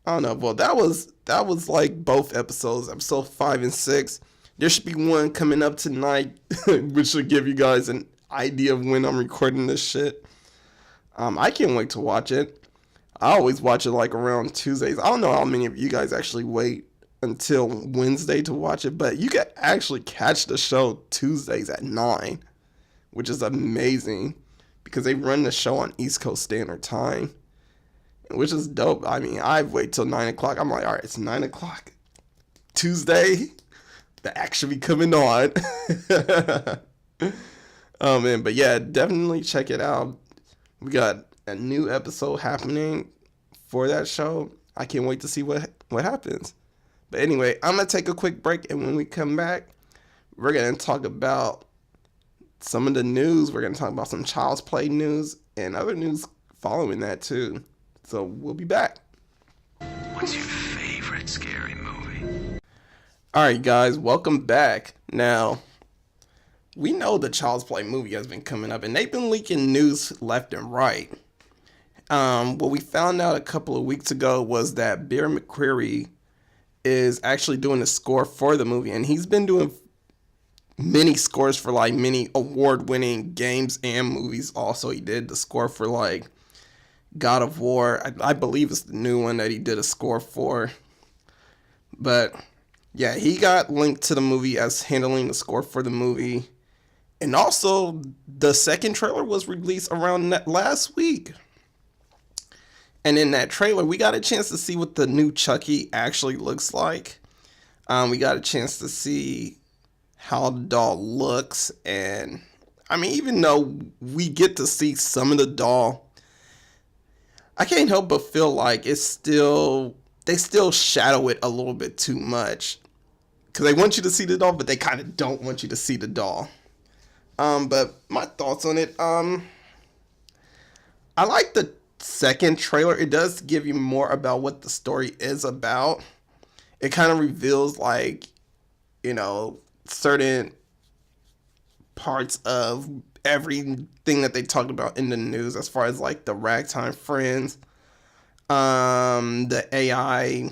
I don't know. Well, that was like both episodes, episode 5 and 6. There should be one coming up tonight, which should give you guys an idea of when I'm recording this shit. I can't wait to watch it. I always watch it like around Tuesdays. I don't know how many of you guys actually wait until Wednesday to watch it, but you can actually catch the show Tuesdays at 9, which is amazing because they run the show on East Coast Standard Time, which is dope. I mean, I wait till 9 o'clock. I'm like, all right, it's 9 o'clock Tuesday. The action be coming on. Oh man, but yeah, definitely check it out. We got a new episode happening for that show. I can't wait to see what happens. But anyway, I'm gonna take a quick break, and when we come back, we're gonna talk about some of the news. We're gonna talk about some Child's Play news and other news following that too. So we'll be back. What's your favorite scary movie? Alright guys, welcome back. Now, we know the Child's Play movie has been coming up, and they've been leaking news left and right. What we found out a couple of weeks ago was that Bear McCreary is actually doing the score for the movie, and he's been doing many scores for like many award-winning games and movies. Also, he did the score for like God of War. I believe it's the new one that he did a score for. But yeah, he got linked to the movie as handling the score for the movie. And also, the second trailer was released around last week. And in that trailer, we got a chance to see what the new Chucky actually looks like. We got a chance to see how the doll looks. And, I mean, even though we get to see some of the doll, I can't help but feel like they still shadow it a little bit too much. Because they want you to see the doll, but they kind of don't want you to see the doll. But my thoughts on it, I like the second trailer. It does give you more about what the story is about. It kind of reveals, like, certain parts of everything that they talked about in the news as far as like the ragtime friends, the AI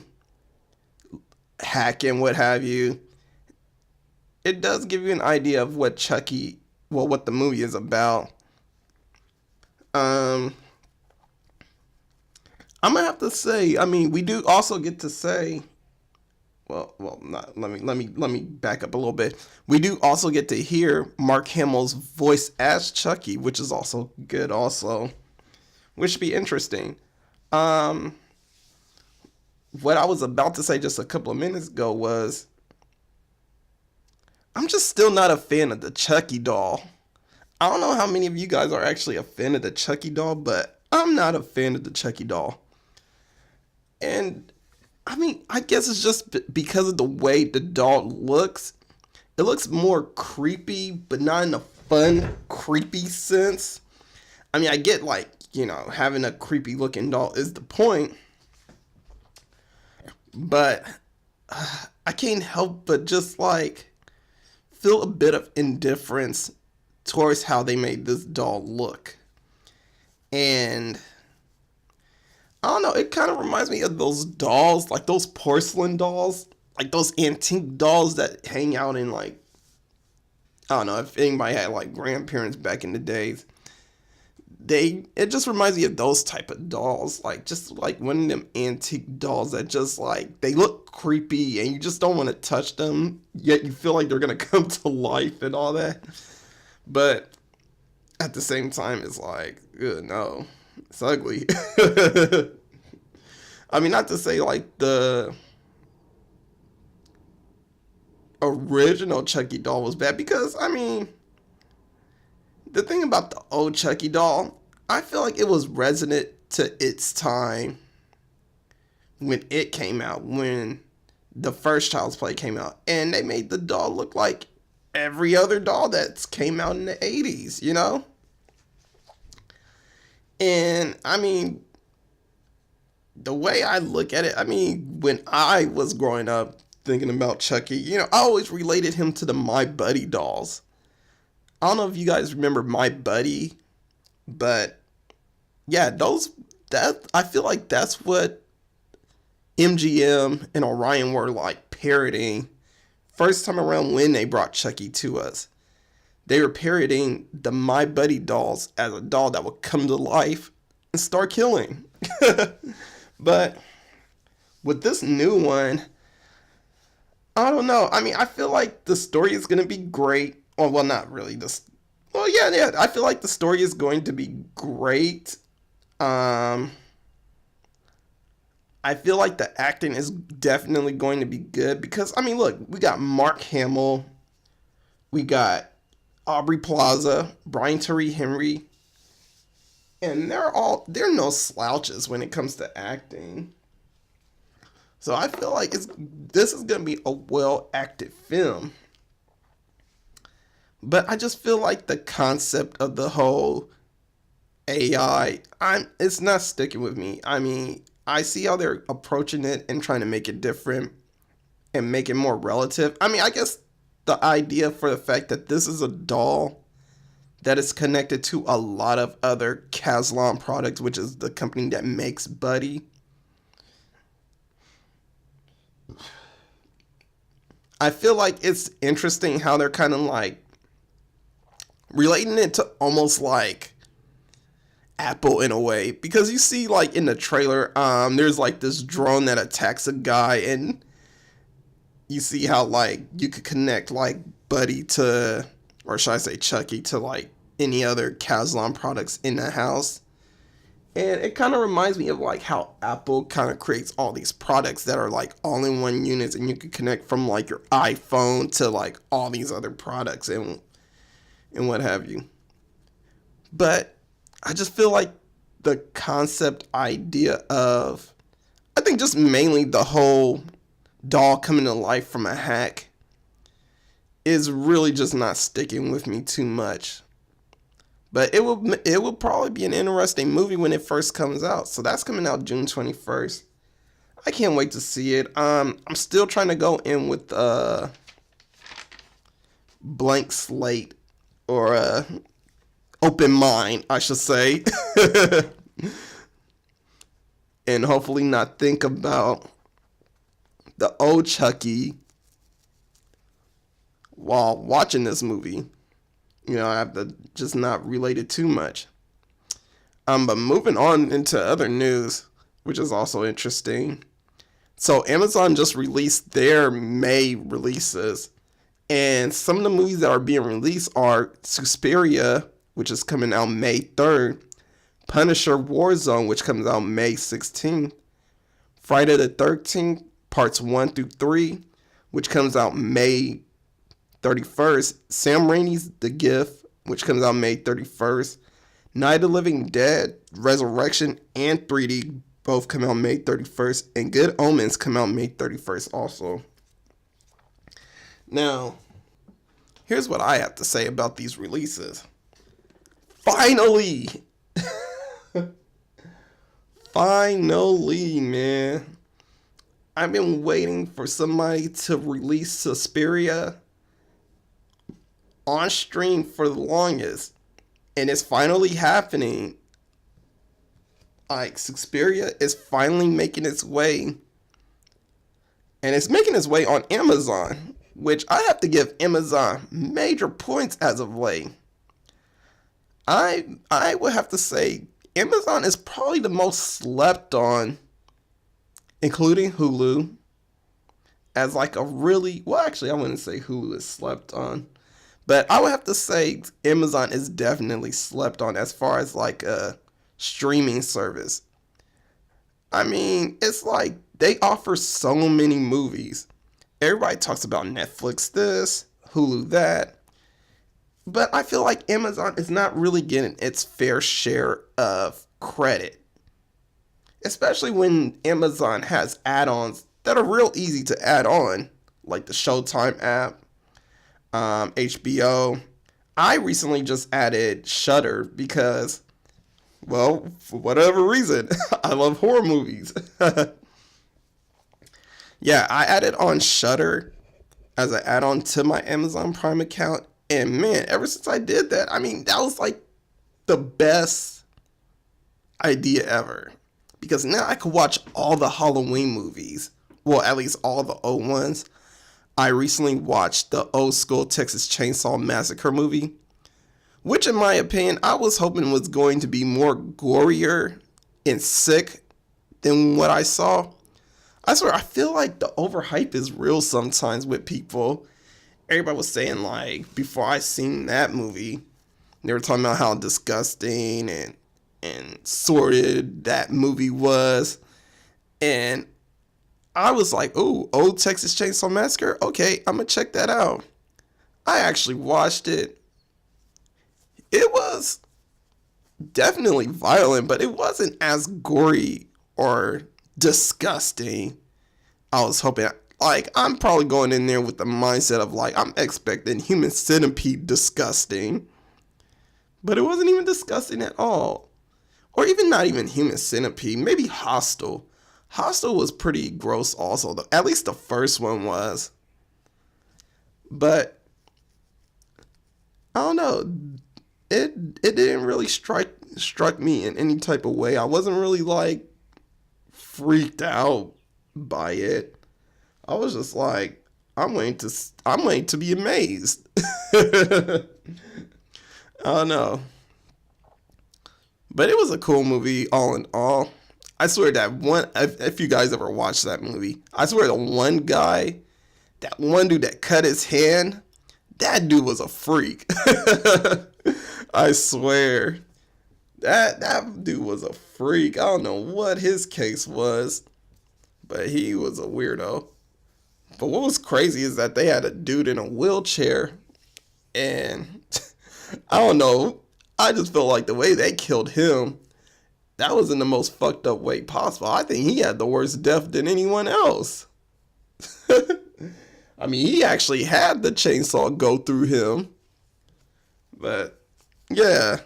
hacking, what have you. It does give you an idea of what what the movie is about. I'm gonna have to say, we do also get to say, not let me back up a little bit. We do also get to hear Mark Hamill's voice as Chucky, which is also good, which should be interesting. What I was about to say just a couple of minutes ago was, I'm just still not a fan of the Chucky doll. I don't know how many of you guys are actually a fan of the Chucky doll, but I'm not a fan of the Chucky doll. And I guess it's just because of the way the doll looks. It looks more creepy, but not in a fun, creepy sense. I get having a creepy looking doll is the point. But I can't help but just feel a bit of indifference towards how they made this doll look. And I don't know, it kind of reminds me of those dolls, like those porcelain dolls, like those antique dolls that hang out in I don't know if anybody had grandparents back in the days. It just reminds me of those type of dolls, just one of them antique dolls that just they look creepy and you just don't want to touch them, yet you feel like they're gonna come to life and all that. But at the same time, it's no, it's ugly. Not to say the original Chucky doll was bad, because the thing about the old Chucky doll, I feel like it was resonant to its time when it came out, when the first Child's Play came out, and they made the doll look like every other doll that's came out in the 80s, And the way I look at it, when I was growing up thinking about Chucky, I always related him to the My Buddy dolls. I don't know if you guys remember My Buddy, but yeah, I feel like that's what MGM and Orion were parodying first time around when they brought Chucky to us. They were parodying the My Buddy dolls as a doll that would come to life and start killing. But with this new one, I don't know. I feel like the story is going to be great. Well, not really. Yeah. I feel like the story is going to be great. I feel like the acting is definitely going to be good because, look, we got Mark Hamill. We got Aubrey Plaza, Brian Tyree Henry. And they're no slouches when it comes to acting. So I feel like this is going to be a well-acted film. But I just feel like the concept of the whole AI, it's not sticking with me. I see how they're approaching it and trying to make it different and make it more relative. I guess the idea for the fact that this is a doll that is connected to a lot of other Caslon products, which is the company that makes Buddy. I feel like it's interesting how they're kind of relating it to almost Apple in a way, because you see in the trailer, there's this drone that attacks a guy, and you see how you could connect Buddy to, or should I say Chucky, to any other Caslon products in the house. And it kind of reminds me of how Apple kind of creates all these products that are all-in-one units, and you can connect from your iPhone to all these other products and what have you. But I just feel like the concept idea of, I think just mainly the whole doll coming to life from a hack is really just not sticking with me too much. But it will probably be an interesting movie when it first comes out. So that's coming out June 21st. I can't wait to see it. I'm still trying to go in with blank slate or a open mind, I should say. And hopefully not think about the old Chucky while watching this movie. You know, I have to just not relate it too much. But moving on into other news, which is also interesting. So Amazon just released their May releases. And some of the movies that are being released are Suspiria, which is coming out May 3rd. Punisher Warzone, which comes out May 16th. Friday the 13th, parts 1 through 3, which comes out May 31st. Sam Raimi's The Gift, which comes out May 31st. Night of the Living Dead, Resurrection, and 3D both come out May 31st. And Good Omens come out May 31st also. Now, here's what I have to say about these releases. Finally! Finally, man. I've been waiting for somebody to release Suspiria on stream for the longest. And it's finally happening. Like, Suspiria is finally making its way. And it's making its way on Amazon, which I have to give Amazon major points as of late. I would have to say Amazon is probably the most slept on, including Hulu, as like a really, well, actually, I wouldn't say Hulu is slept on, but I would have to say Amazon is definitely slept on as far as like a streaming service. I mean, it's like they offer so many movies. Everybody talks about Netflix this, Hulu that. But I feel like Amazon is not really getting its fair share of credit. Especially when Amazon has add-ons that are real easy to add on. Like the Showtime app, HBO. I recently just added Shudder because, well, for whatever reason, I love horror movies. Yeah, I added on Shudder as an add-on to my Amazon Prime account. And man, ever since I did that, I mean, that was like the best idea ever. Because now I could watch all the Halloween movies. Well, at least all the old ones. I recently watched the old school Texas Chainsaw Massacre movie, which in my opinion, I was hoping was going to be more gorier and sick than what I saw. I swear, I feel like the overhype is real sometimes with people. Everybody was saying, like, before I seen that movie, they were talking about how disgusting and sordid that movie was. And I was like, ooh, old Texas Chainsaw Massacre? Okay, I'm going to check that out. I actually watched it. It was definitely violent, but it wasn't as gory or disgusting. I was hoping. Like, I'm probably going in there with the mindset of, like, I'm expecting Human Centipede disgusting. But it wasn't even disgusting at all. Or even not even Human Centipede. Maybe Hostel. Hostel was pretty gross also. At least the first one was. But, I don't know. It didn't really struck me in any type of way. I wasn't really, like, freaked out by it. I was just like, I'm waiting to be amazed. I don't know. But it was a cool movie all in all. I swear that one, if you guys ever watched that movie, I swear the one guy, that one dude that cut his hand, that dude was a freak. I swear. That dude was a freak. I don't know what his case was, but he was a weirdo. But what was crazy is that they had a dude in a wheelchair, and I don't know, I just felt like the way they killed him, that was in the most fucked up way possible. I think he had the worst death than anyone else. I mean, he actually had the chainsaw go through him. But, yeah.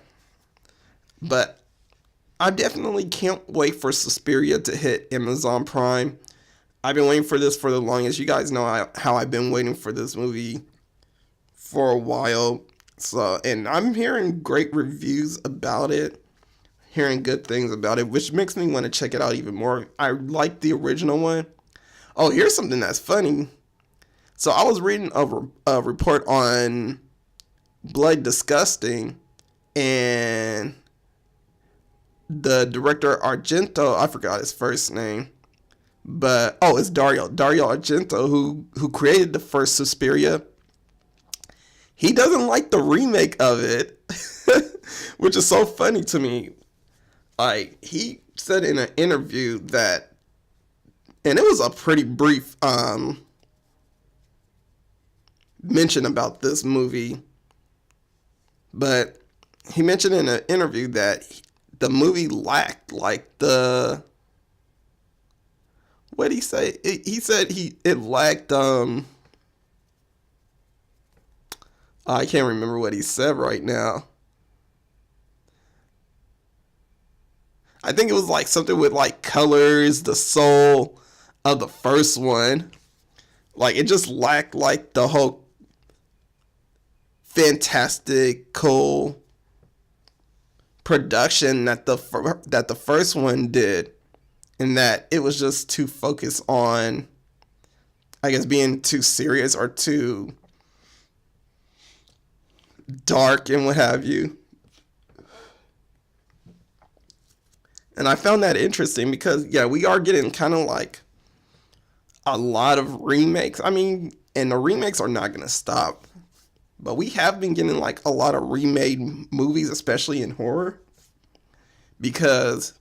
But I definitely can't wait for Suspiria to hit Amazon Prime. I've been waiting for this for the longest. You guys know how I've been waiting for this movie for a while. So, and I'm hearing great reviews about it, hearing good things about it, which makes me want to check it out even more. I like the original one. Oh, here's something that's funny. So I was reading a report on Blood Disgusting, and the director Argento, I forgot his first name, but it's Dario Argento, who created the first Suspiria. He doesn't like the remake of it, which is so funny to me. Like, he said in an interview that, and it was a pretty brief mention about this movie, but he mentioned in an interview that the movie lacked what did he say? He said it lacked I can't remember what he said right now. I think it was like something with like colors, the soul of the first one. Like, it just lacked like the whole fantastic, cool production that the first one did, and that it was just too focused on, I guess, being too serious or too dark and what have you. And I found that interesting because, yeah, we are getting kind of like a lot of remakes. I mean, and the remakes are not going to stop, but we have been getting like a lot of remade movies, especially in horror, because,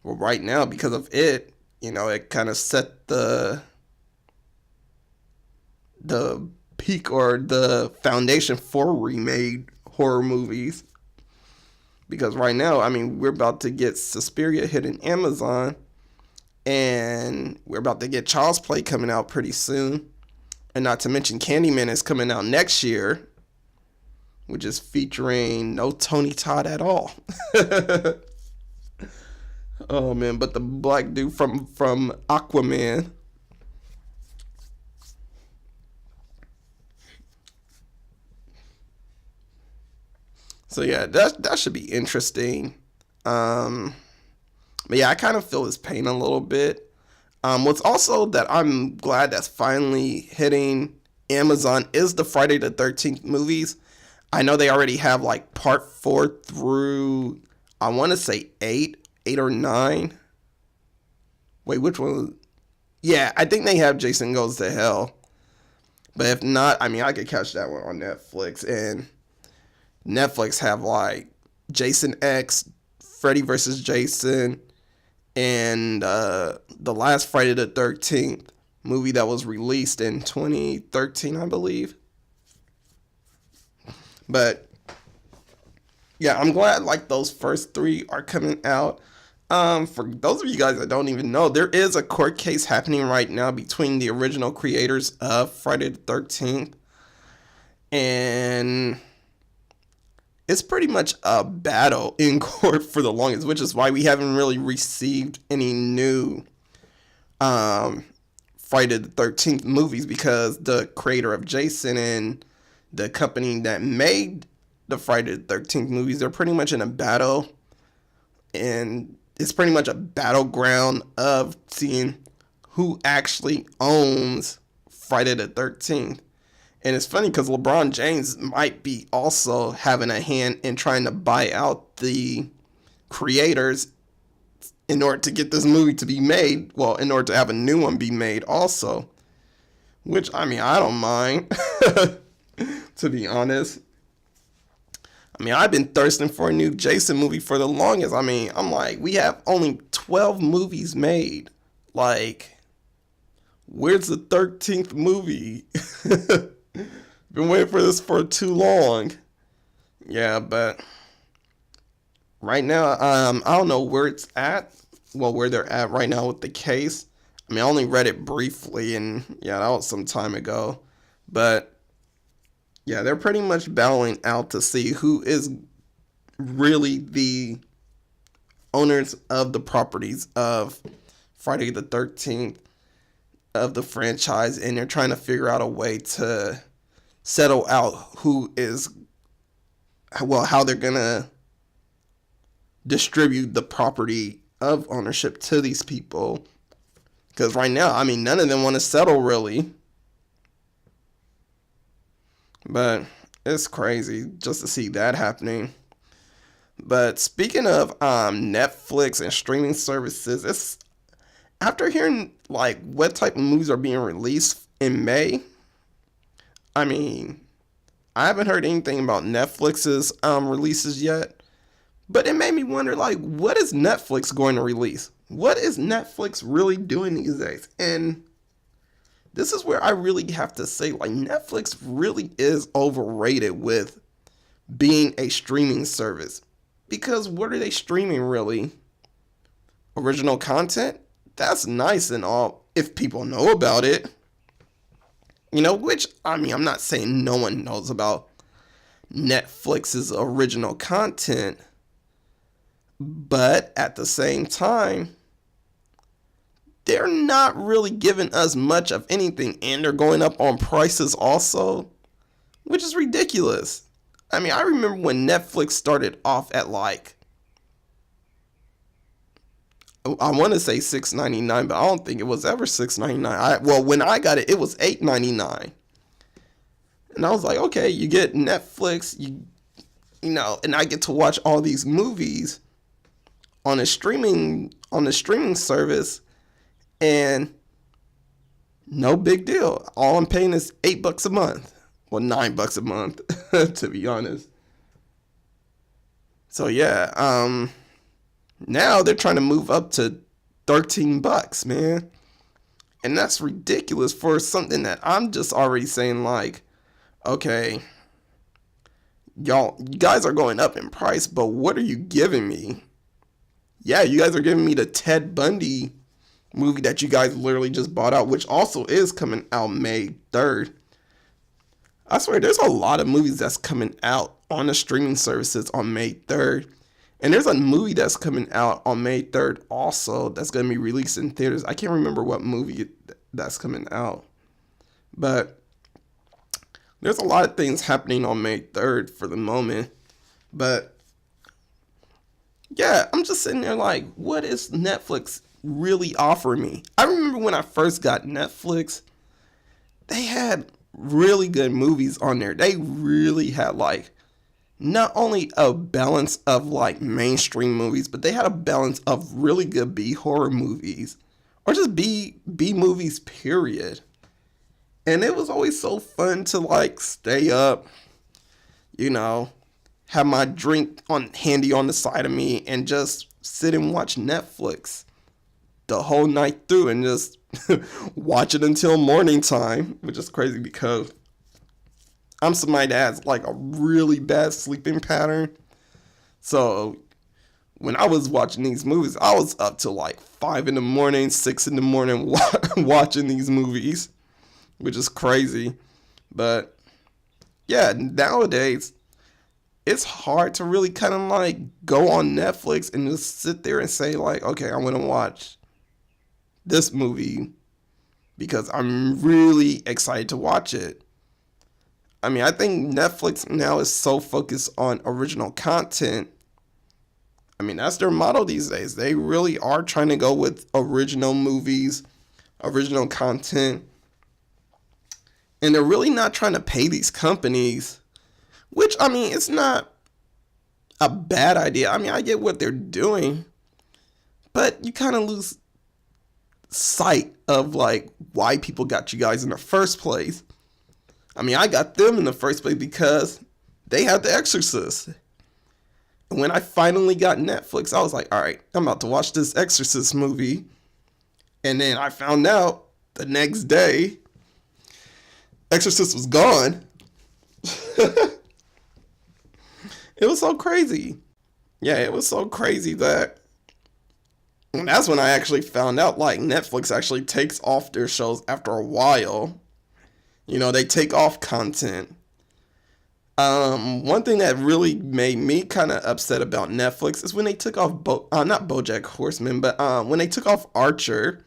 well, right now, because of it, it kind of set the peak or the foundation for remade horror movies. Because right now, I mean, we're about to get Suspiria hitting Amazon, and we're about to get Child's Play coming out pretty soon. And not to mention Candyman is coming out next year, which is featuring no Tony Todd at all. Oh man, but the black dude from Aquaman. So yeah, that should be interesting. But yeah, I kind of feel his pain a little bit. What's also that I'm glad that's finally hitting Amazon is the Friday the 13th movies. I know they already have like part 4 through, I want to say 8 or 9. Wait, which one? Yeah, I think they have Jason Goes to Hell. But if not, I mean, I could catch that one on Netflix. And Netflix have like Jason X, Freddy vs. Jason, and the last Friday the 13th movie that was released in 2013, I believe. But yeah, I'm glad like those first 3 are coming out. For those of you guys that don't even know, there is a court case happening right now between the original creators of Friday the 13th, and it's pretty much a battle in court for the longest, which is why we haven't really received any new Friday the 13th movies, because the creator of Jason and the company that made the Friday the 13th movies, they're pretty much in a battle, and it's pretty much a battleground of seeing who actually owns Friday the 13th. And it's funny because LeBron James might be also having a hand in trying to buy out the creators in order to get this movie to be made. Well, in order to have a new one be made also. Which, I mean, I don't mind, to be honest. I mean, I've been thirsting for a new Jason movie for the longest. I mean, I'm like, we have only 12 movies made. Like, where's the 13th movie? Been waiting for this for too long. Yeah, but right now, I don't know where it's at. Well, where they're at right now with the case. I mean, I only read it briefly, and yeah, that was some time ago. But yeah, they're pretty much battling out to see who is really the owners of the properties of Friday the 13th, of the franchise, and they're trying to figure out a way to settle out how they're gonna distribute the property of ownership to these people. Because right now, I mean, none of them want to settle really. But it's crazy just to see that happening. But speaking of Netflix and streaming services, it's after hearing like what type of movies are being released in May. I mean, I haven't heard anything about Netflix's releases yet, but it made me wonder, like, what is Netflix going to release? What is Netflix really doing these days? And this is where I really have to say, like, Netflix really is overrated with being a streaming service. Because what are they streaming really? Original content? That's nice and all if people know about it. You know, which, I mean, I'm not saying no one knows about Netflix's original content. But at the same time, they're not really giving us much of anything. And they're going up on prices also, which is ridiculous. I mean, I remember when Netflix started off at like, I want to say $6.99, but I don't think it was ever $6.99. Well, when I got it, it was $8.99. And I was like, okay, you get Netflix, you know, and I get to watch all these movies on a streaming service, and no big deal. All I'm paying is $8 a month. Well, $9 a month, to be honest. So yeah, now they're trying to move up to $13, man. And that's ridiculous for something that I'm just already saying, like, okay, you guys are going up in price, but what are you giving me? Yeah, you guys are giving me the Ted Bundy movie that you guys literally just bought out, which also is coming out May 3rd. I swear, there's a lot of movies that's coming out on the streaming services on May 3rd. And there's a movie that's coming out on May 3rd also that's going to be released in theaters. I can't remember what movie that's coming out. But there's a lot of things happening on May 3rd for the moment. But yeah, I'm just sitting there like, what is Netflix really offering me? I remember when I first got Netflix, they had really good movies on there. They really had like not only a balance of like mainstream movies, but they had a balance of really good B horror movies or just B movies, period. And it was always so fun to like stay up, you know, have my drink handy on the side of me and just sit and watch Netflix the whole night through and just watch it until morning time, which is crazy because I'm somebody that has like a really bad sleeping pattern. So when I was watching these movies, I was up till like 5 in the morning, 6 in the morning watching these movies, which is crazy. But yeah, nowadays it's hard to really kind of like go on Netflix and just sit there and say like, okay, I'm going to watch this movie because I'm really excited to watch it. I mean, I think Netflix now is so focused on original content. I mean, that's their motto these days. They really are trying to go with original movies, original content. And they're really not trying to pay these companies, which, I mean, it's not a bad idea. I mean, I get what they're doing, but you kind of lose sight of like why people got you guys in the first place. I mean, I got them in the first place because they had The Exorcist. And when I finally got Netflix, I was like, all right, I'm about to watch this Exorcist movie. And then I found out the next day, Exorcist was gone. It was so crazy. Yeah, it was so crazy that, and that's when I actually found out, like, Netflix actually takes off their shows after a while. You know, they take off content. One thing that really made me kind of upset about Netflix is when they took off, not BoJack Horseman, but when they took off Archer.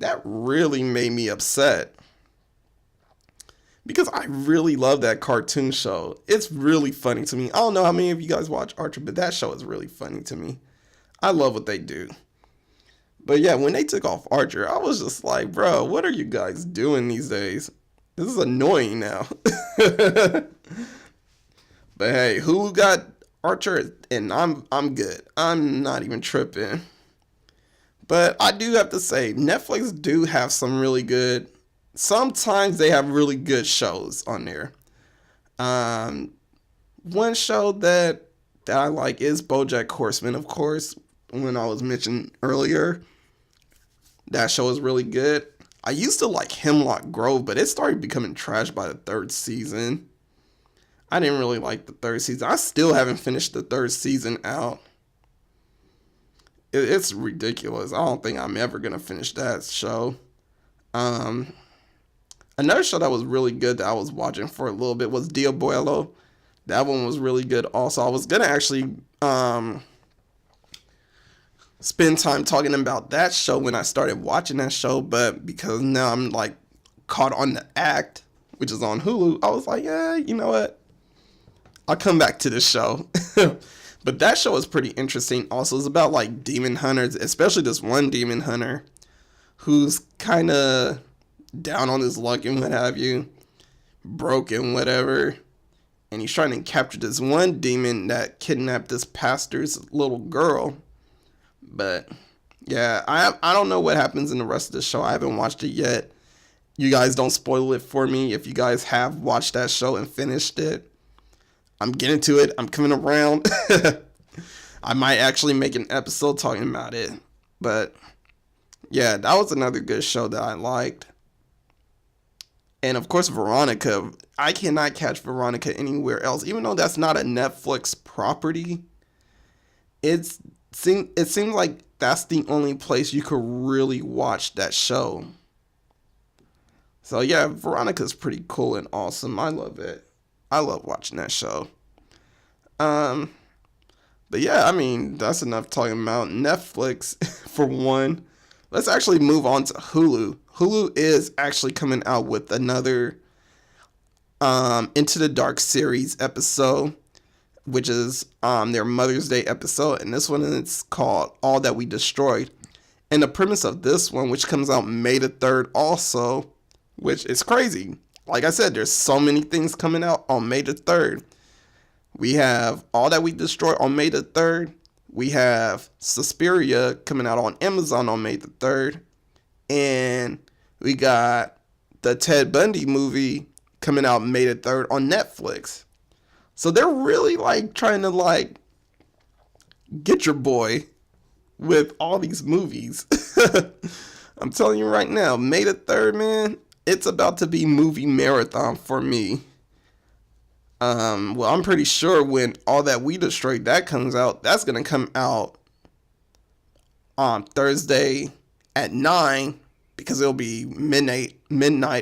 That really made me upset. because I really love that cartoon show. It's really funny to me. I don't know how many of you guys watch Archer, but that show is really funny to me. I love what they do. But yeah, when they took off Archer, I was just like, bro, what are you guys doing these days? This is annoying now. But hey, Hulu got Archer, and I'm good. I'm not even tripping. But I do have to say, Netflix do have some really good. Sometimes they have really good shows on there. One show that I like is BoJack Horseman, of course. When I was mentioned earlier, that show is really good. I used to like Hemlock Grove, but it started becoming trash by the third season. I didn't really like the third season. I still haven't finished the third season out. It's ridiculous. I don't think I'm ever going to finish that show. Another show that was really good that I was watching for a little bit was Diabuelo. That one was really good also. I was going to actually spend time talking about that show when I started watching that show, but because now I'm like caught on The Act, which is on Hulu, I was like, yeah, you know what? I'll come back to this show. But that show is pretty interesting. Also, it's about like demon hunters, especially this one demon hunter who's kind of down on his luck and what have you, broken, whatever. And he's trying to capture this one demon that kidnapped this pastor's little girl. But yeah, I don't know what happens in the rest of the show. I haven't watched it yet. You guys don't spoil it for me if you guys have watched that show and finished it. I'm getting to it. I'm coming around. I might actually make an episode talking about it. But yeah, that was another good show that I liked. And of course, Veronica. I cannot catch Veronica anywhere else. Even though that's not a Netflix property, it seems like that's the only place you could really watch that show. So yeah, Veronica's pretty cool and awesome. I love it. I love watching that show. But yeah, I mean, that's enough talking about Netflix for one. Let's actually move on to Hulu. Hulu is actually coming out with another Into the Dark series episode, which is their Mother's Day episode. And this one is called All That We Destroyed. And the premise of this one, which comes out May the 3rd also, which is crazy. Like I said, there's so many things coming out on May the 3rd. We have All That We Destroy on May the 3rd. We have Suspiria coming out on Amazon on May the 3rd. And we got the Ted Bundy movie coming out May the 3rd on Netflix. So they're really like trying to like get your boy with all these movies. I'm telling you right now, May the 3rd, man. It's about to be movie marathon for me. Well, I'm pretty sure when All That We Destroyed that comes out, that's gonna come out on Thursday at 9 because it'll be midnight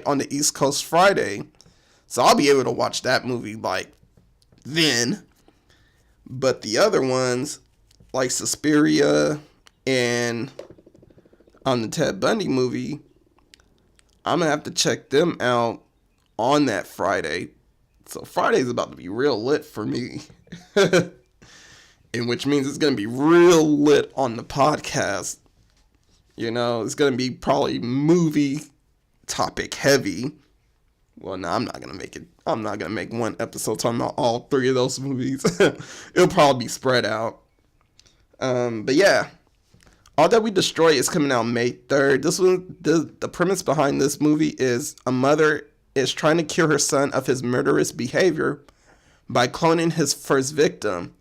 on the East Coast Friday. So I'll be able to watch that movie like then. But the other ones, like Suspiria and the Ted Bundy movie, I'm going to have to check them out on that Friday. So Friday's about to be real lit for me. And which means it's going to be real lit on the podcast. You know, it's going to be probably movie topic heavy. Well, no, I'm not going to make it. I'm not going to make one episode talking about all three of those movies. It'll probably be spread out. But yeah. All That We Destroy is coming out May 3rd. This one, the premise behind this movie is a mother is trying to cure her son of his murderous behavior by cloning his first victim.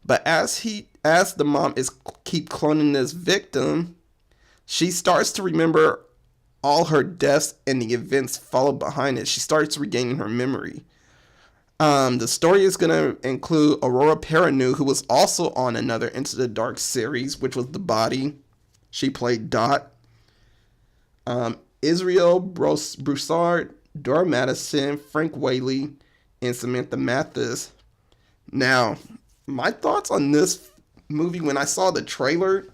But as the mom is keep cloning this victim, she starts to remember all her deaths and the events followed behind it. She starts regaining her memory. The story is going to include Aurora Perrineau, who was also on another Into the Dark series, which was The Body. She played Dot. Israel Broussard, Dora Madison, Frank Whaley, and Samantha Mathis. Now, my thoughts on this movie when I saw the trailer.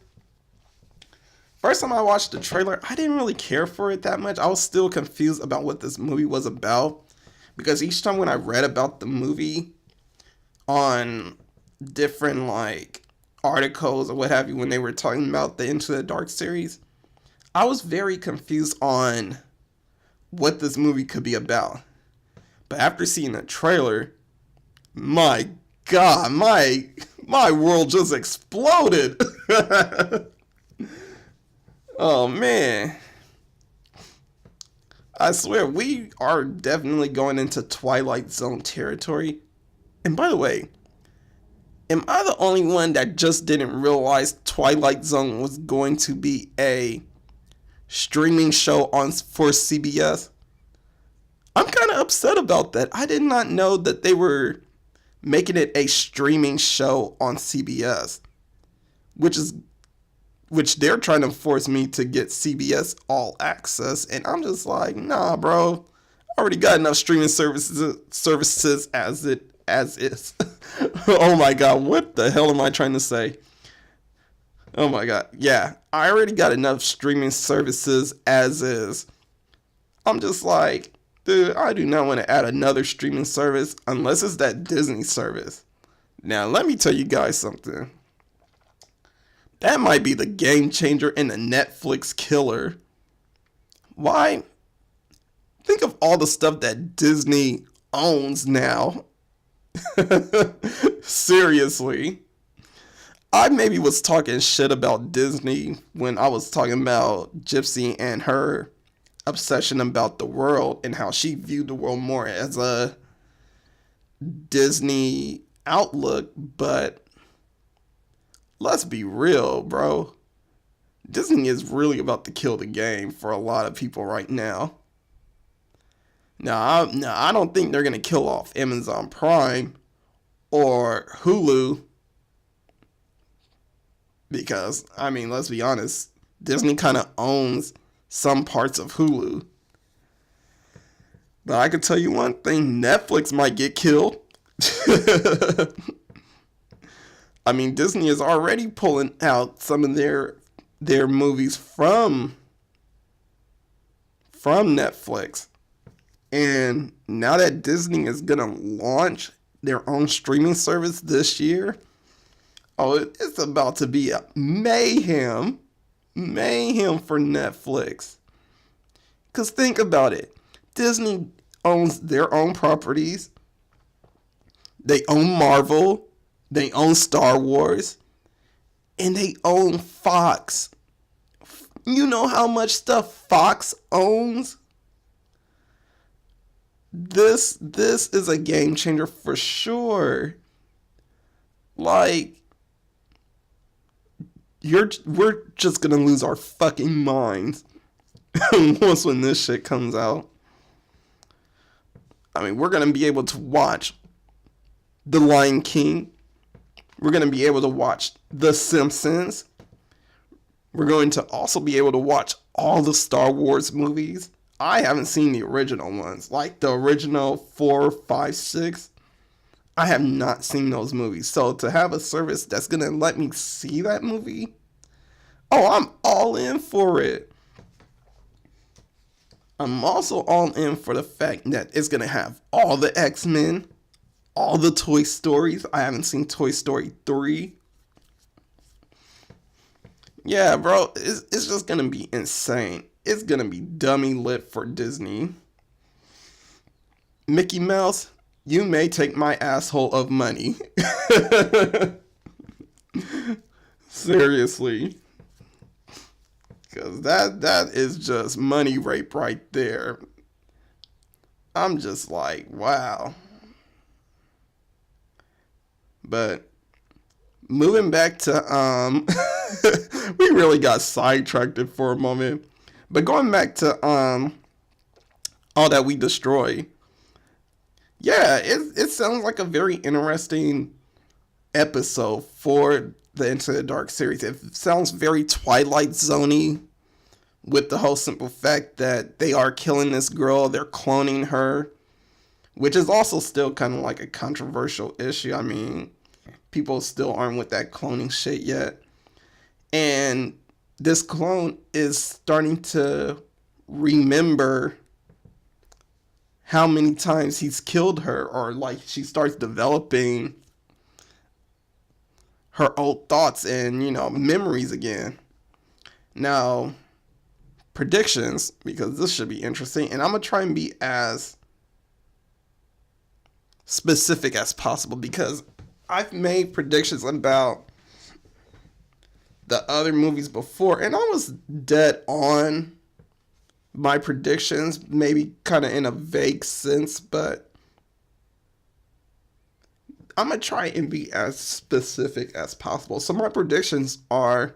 First time I watched the trailer, I didn't really care for it that much. I was still confused about what this movie was about. Because each time when I read about the movie on different like articles or what have you, when they were talking about the Into the Dark series, I was very confused on what this movie could be about. But after seeing the trailer, my God, my world just exploded. Oh man. I swear, we are definitely going into Twilight Zone territory. And by the way, am I the only one that just didn't realize Twilight Zone was going to be a streaming show for CBS? I'm kind of upset about that. I did not know that they were making it a streaming show on CBS, which they're trying to force me to get CBS All Access, and I'm just like, nah, bro. I already got enough streaming services as is. Oh my God, what the hell am I trying to say? Oh my God, yeah, I already got enough streaming services as is. I'm just like, dude, I do not want to add another streaming service unless it's that Disney service. Now, let me tell you guys something. That might be the game changer and the Netflix killer. Why? Think of all the stuff that Disney owns now. Seriously. I maybe was talking shit about Disney when I was talking about Gypsy and her obsession about the world and how she viewed the world more as a Disney outlook, but let's be real, bro. Disney is really about to kill the game for a lot of people right now. Now, I don't think they're going to kill off Amazon Prime or Hulu. Because, I mean, let's be honest, Disney kind of owns some parts of Hulu. But I can tell you one thing, Netflix might get killed. I mean, Disney is already pulling out some of their movies from Netflix. And now that Disney is going to launch their own streaming service this year, it's about to be a mayhem for Netflix. Because think about it. Disney owns their own properties. They own Marvel. They own Star Wars. And they own Fox. You know how much stuff Fox owns? This is a game changer for sure. Like, we're just gonna lose our fucking minds once when this shit comes out. I mean, we're gonna be able to watch The Lion King. We're gonna be able to watch The Simpsons. We're going to also be able to watch all the Star Wars movies. I haven't seen the original ones, like the original 4, 5, 6. I have not seen those movies. So to have a service that's going to let me see that movie, I'm all in for it. I'm also all in for the fact that it's going to have all the X-Men, all the Toy Stories. I haven't seen Toy Story 3. Yeah, bro, it's just going to be insane. It's going to be dummy lit for Disney. Mickey Mouse, you may take my asshole of money. Seriously. Because that is just money rape right there. I'm just like, wow. But moving back to, we really got sidetracked for a moment. But going back to All That We Destroy. Yeah, it sounds like a very interesting episode for the Into the Dark series. It sounds very Twilight Zone-y, with the whole simple fact that they are killing this girl, they're cloning her, which is also still kind of like a controversial issue. I mean, people still aren't with that cloning shit yet. And this clone is starting to remember how many times he's killed her, or like she starts developing her old thoughts and, memories again. Now, predictions, because this should be interesting, and I'm going to try and be as specific as possible because I've made predictions about the other movies before, and I was dead on my predictions, maybe kind of in a vague sense, but I'm going to try and be as specific as possible. So my predictions are,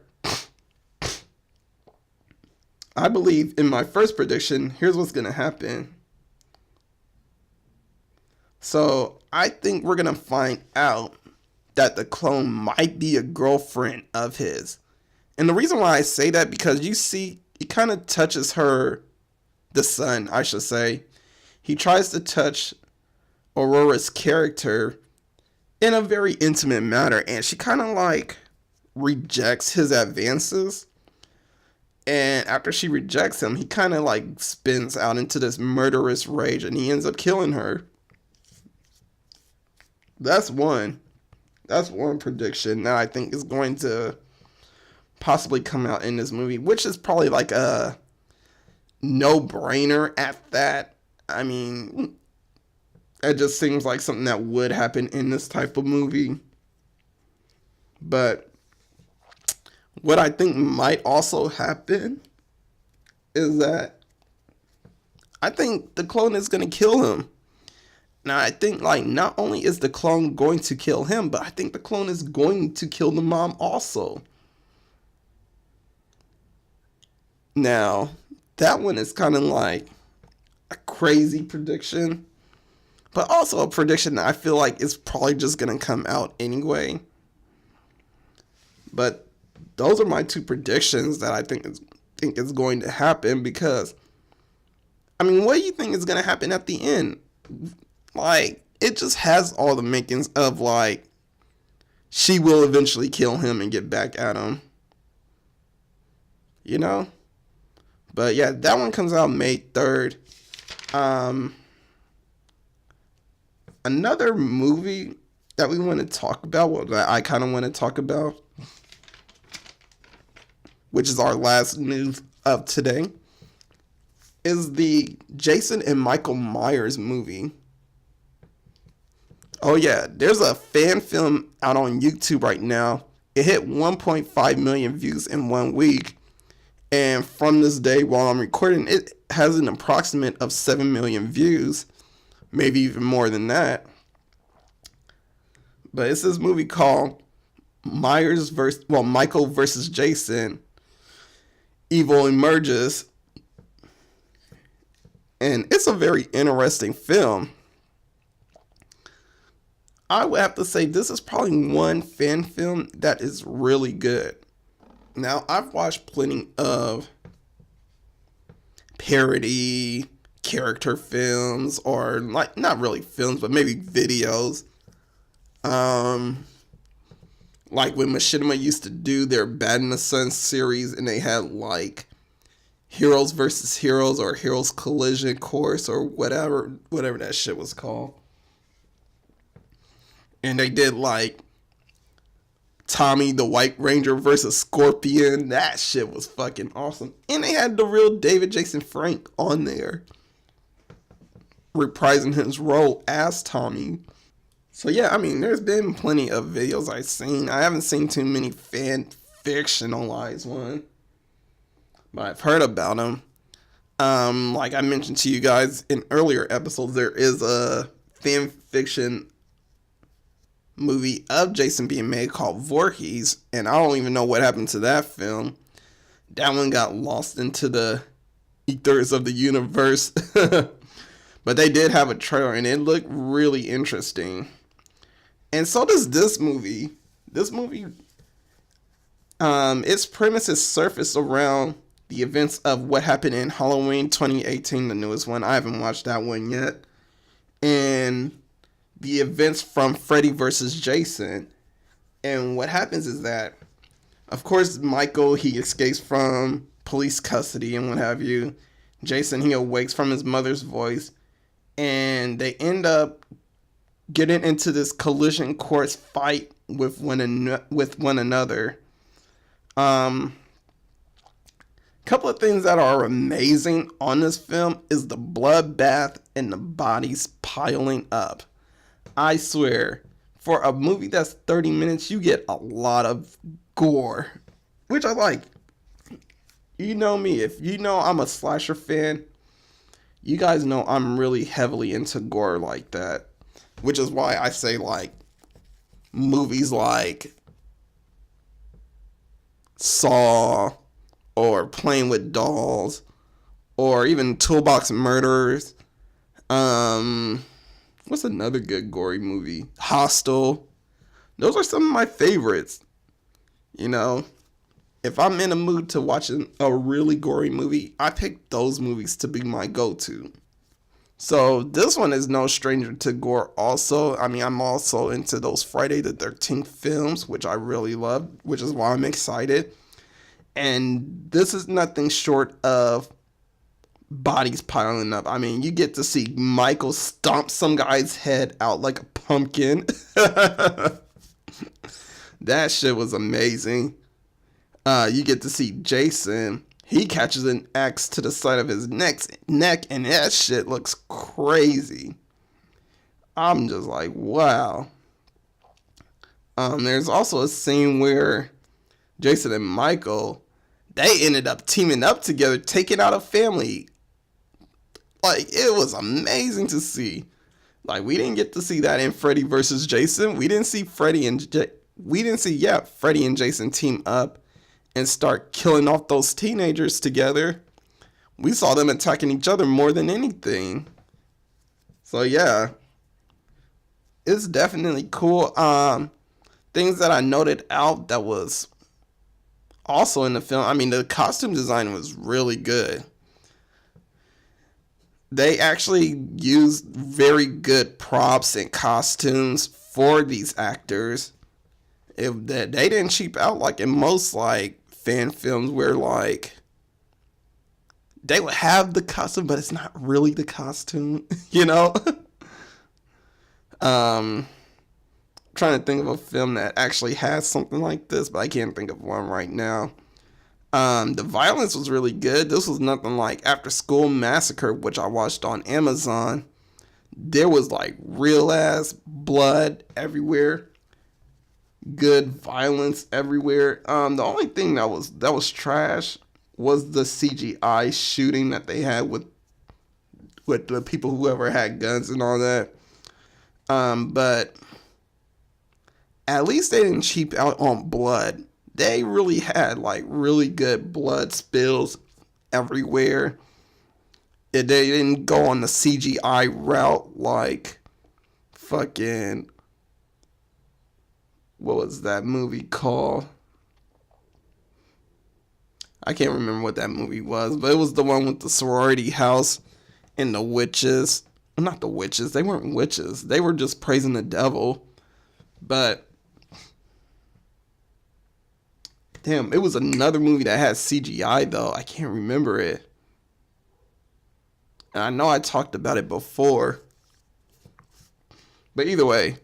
I believe in my first prediction, here's what's going to happen. So I think we're going to find out that the clone might be a girlfriend of his. And the reason why I say that, because you see, he kind of touches her, the son, I should say. He tries to touch Aurora's character in a very intimate manner, and she kind of like rejects his advances. And after she rejects him, he kind of like spins out into this murderous rage, and he ends up killing her. That's one prediction that I think is going to possibly come out in this movie, which is probably like a no-brainer at that. I mean, it just seems like something that would happen in this type of movie. But what I think might also happen is that I think the clone is going to kill him. Now, I think, like, not only is the clone going to kill him, but I think the clone is going to kill the mom also. Now, that one is kind of like a crazy prediction, but also a prediction that I feel like is probably just going to come out anyway. But those are my two predictions that I think is going to happen, because, I mean, what do you think is going to happen at the end? Like, it just has all the makings of, like, she will eventually kill him and get back at him. You know? But, yeah, that one comes out May 3rd. Another movie that we want to talk about, well, that I kind of want to talk about, which is our last news of today, is the Jason and Michael Myers movie. Oh yeah, there's a fan film out on YouTube right now. It hit 1.5 million views in 1 week. And from this day while I'm recording, it has an approximate of 7 million views. Maybe even more than that. But it's this movie called Michael versus Jason. Evil Emerges. And it's a very interesting film. I would have to say this is probably one fan film that is really good. Now, I've watched plenty of parody character films, or like not really films, but maybe videos. Like when Machinima used to do their Bad in the Sun series, and they had like Heroes versus Heroes or Heroes Collision Course or whatever that shit was called. And they did like Tommy the White Ranger versus Scorpion. That shit was fucking awesome. And they had the real David Jason Frank on there, reprising his role as Tommy. So yeah, I mean, there's been plenty of videos I've seen. I haven't seen too many fan fictionalized ones, but I've heard about them. Like I mentioned to you guys in earlier episodes, there is a fan fiction movie of Jason being made called Voorhees, and I don't even know what happened to that film. That one got lost into the ethers of the universe. But they did have a trailer, and it looked really interesting. And so does this movie. This movie, its premise is surfaced around the events of what happened in Halloween 2018, the newest one. I haven't watched that one yet. And the events from Freddy versus Jason. And what happens is that, of course, Michael, he escapes from police custody and what have you. Jason, he awakes from his mother's voice. and they end up getting into this collision course fight with one another. Couple of things that are amazing on this film is the bloodbath and the bodies piling up. I swear, for a movie that's 30 minutes, you get a lot of gore, which I like. You know me, if you know I'm a slasher fan, you guys know I'm really heavily into gore like that, which is why I say like movies like Saw or Playing with Dolls or even Toolbox Murders. What's another good gory movie? Hostel. Those are some of my favorites. You know, if I'm in a mood to watch a really gory movie, I pick those movies to be my go-to. So this one is no stranger to gore also. I mean, I'm also into those Friday the 13th films, which I really love, which is why I'm excited. And this is nothing short of bodies piling up. I mean, you get to see Michael stomp some guy's head out like a pumpkin. That shit was amazing. You get to see Jason. He catches an axe to the side of his neck, and that shit looks crazy. I'm just like, wow. There's also a scene where Jason and Michael, they ended up teaming up together, taking out a family. Like, it was amazing to see. Like, we didn't get to see that in Freddy versus Jason. We didn't see Freddy and Jason team up and start killing off those teenagers together. We saw them attacking each other more than anything. So yeah, it's definitely cool. Things that I noted out that was also in the film. I mean, the costume design was really good. They actually used very good props and costumes for these actors. They didn't cheap out like in most like fan films where like they would have the costume, but it's not really the costume, you know? Trying to think of a film that actually has something like this, but I can't think of one right now. The violence was really good. This was nothing like After School Massacre, which I watched on Amazon. There was like real ass blood everywhere. Good violence everywhere. The only thing that was trash was the CGI shooting that they had with the people whoever had guns and all that. But at least they didn't cheap out on blood. They really had like really good blood spills everywhere. They didn't go on the CGI route like fucking, what was that movie called? I can't remember what that movie was, but it was the one with the sorority house and the witches. Not the witches. They weren't witches. They were just praising the devil. But damn, it was another movie that had CGI though. I can't remember it. And I know I talked about it before. But either way,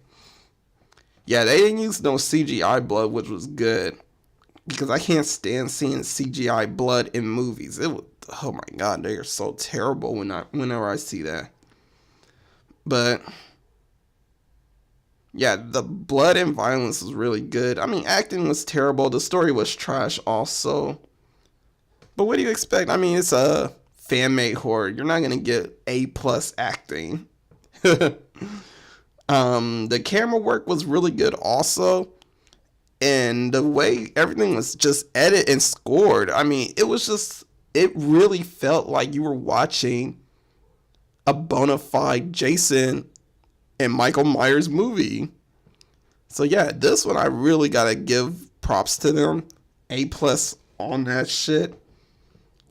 yeah, they didn't use no CGI blood, which was good. Because I can't stand seeing CGI blood in movies. Oh my god, they are so terrible whenever I see that. But yeah, the blood and violence was really good. I mean, acting was terrible. The story was trash also. But what do you expect? I mean, it's a fan-made horror. You're not gonna get A+ acting. The camera work was really good also. And the way everything was just edited and scored. I mean, it really felt like you were watching a bona fide Jason and Michael Myers movie. So yeah, this one I really gotta give props to them. A+ on that shit.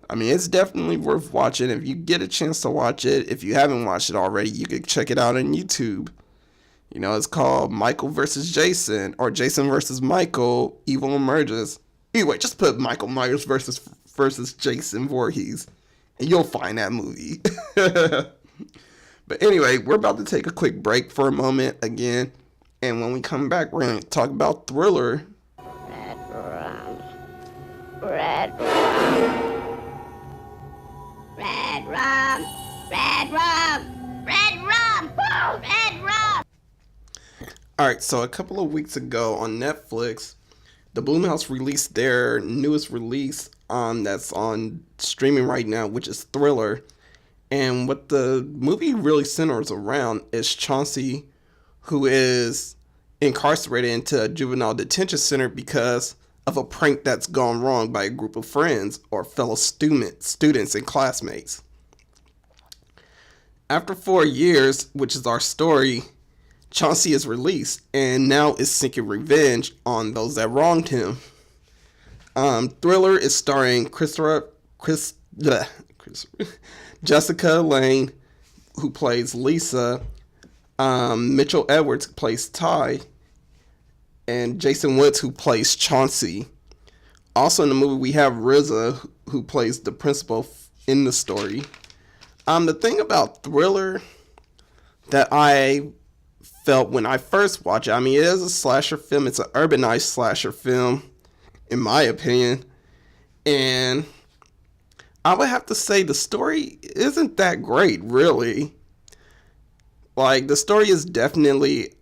I mean, it's definitely worth watching. If you get a chance to watch it, if you haven't watched it already, you could check it out on YouTube. You know, it's called Michael versus Jason, or Jason versus Michael, Evil Emerges. Anyway, just put Michael Myers versus Jason Voorhees, and you'll find that movie. But But anyway, we're about to take a quick break for a moment again. And when we come back, we're going to talk about Thriller. Red rum. Red rum. Red rum. Red rum. Red rum. Red rum. Alright, so a couple of weeks ago on Netflix, the Blumhouse released their newest release that's on streaming right now, which is Thriller. And what the movie really centers around is Chauncey, who is incarcerated into a juvenile detention center because of a prank that's gone wrong by a group of friends or fellow students and classmates. After 4 years, which is our story, Chauncey is released and now is seeking revenge on those that wronged him. Thriller is starring Jessica Lange, who plays Lisa, Mitchell Edwards, who plays Ty, and Jason Woods, who plays Chauncey. Also in the movie, we have RZA, who plays the principal in the story. The thing about Thriller that I felt when I first watched it, I mean, it is a slasher film. It's an urbanized slasher film, in my opinion. And I would have to say the story isn't that great, really. Like, the story is definitely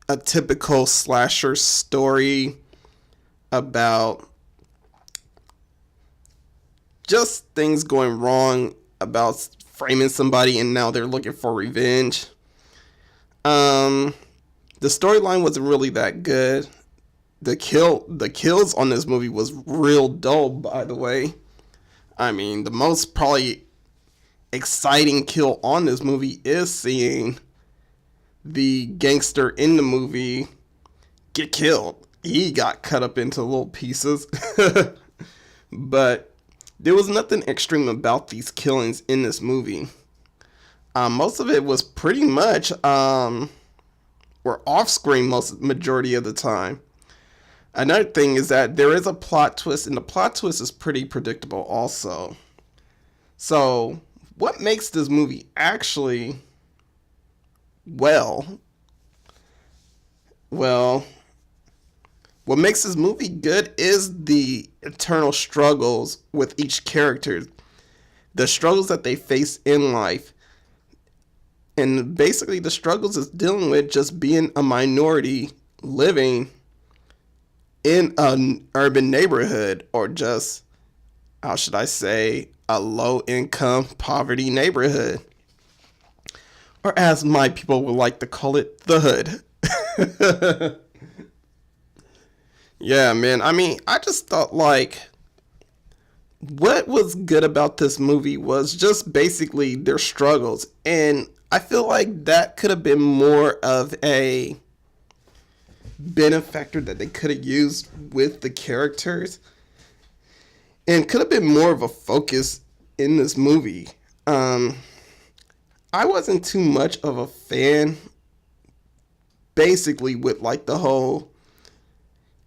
a typical slasher story about just things going wrong, about framing somebody and now they're looking for revenge. The storyline wasn't really that good. The kills on this movie was real dull, by the way. I mean, the most probably exciting kill on this movie is seeing the gangster in the movie get killed. He got cut up into little pieces. But there was nothing extreme about these killings in this movie. Most of it was pretty much were off-screen majority of the time. Another thing is that there is a plot twist, and the plot twist is pretty predictable also. So, what makes this movie actually what makes this movie good is the internal struggles with each character. The struggles that they face in life. And basically the struggles is dealing with just being a minority living in an urban neighborhood, or just, how should I say, a low income poverty neighborhood. Or as my people would like to call it, the hood. Yeah, man. I mean, I just thought, like, what was good about this movie was just basically their struggles. And I feel like that could have been more of a benefactor that they could have used with the characters. And could have been more of a focus in this movie. I wasn't too much of a fan, basically, with, like, the whole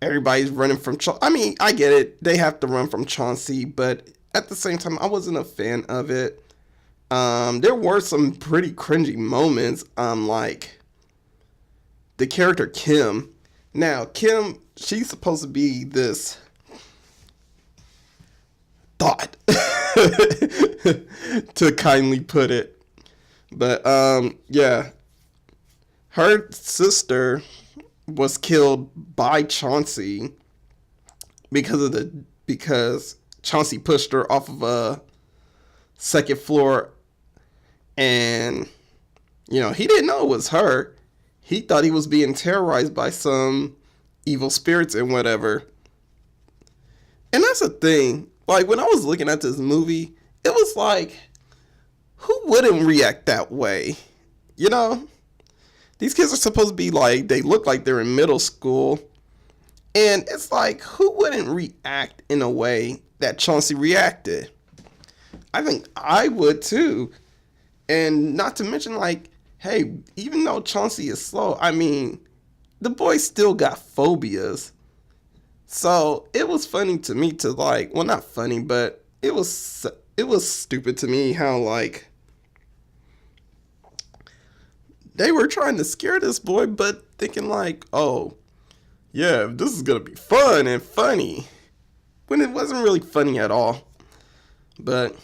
everybody's running from I mean, I get it. They have to run from Chauncey, but at the same time, I wasn't a fan of it. There were some pretty cringy moments, like the character Kim. Now, Kim, she's supposed to be this thought, to kindly put it. But, yeah, her sister was killed by Chauncey because Chauncey pushed her off of a second floor, and he didn't know it was her. He thought he was being terrorized by some evil spirits and whatever. And that's the thing. Like, when I was looking at this movie, it was like, who wouldn't react that way? These kids are supposed to be like, they look like they're in middle school. And it's like, who wouldn't react in a way that Chauncey reacted? I think I would too. And not to mention, like, hey, even though Chauncey is slow, I mean, the boy still got phobias. So it was funny to me to, like, well, not funny, but it was stupid to me how, like, they were trying to scare this boy, but thinking like, oh, yeah, this is gonna be fun and funny, when it wasn't really funny at all. But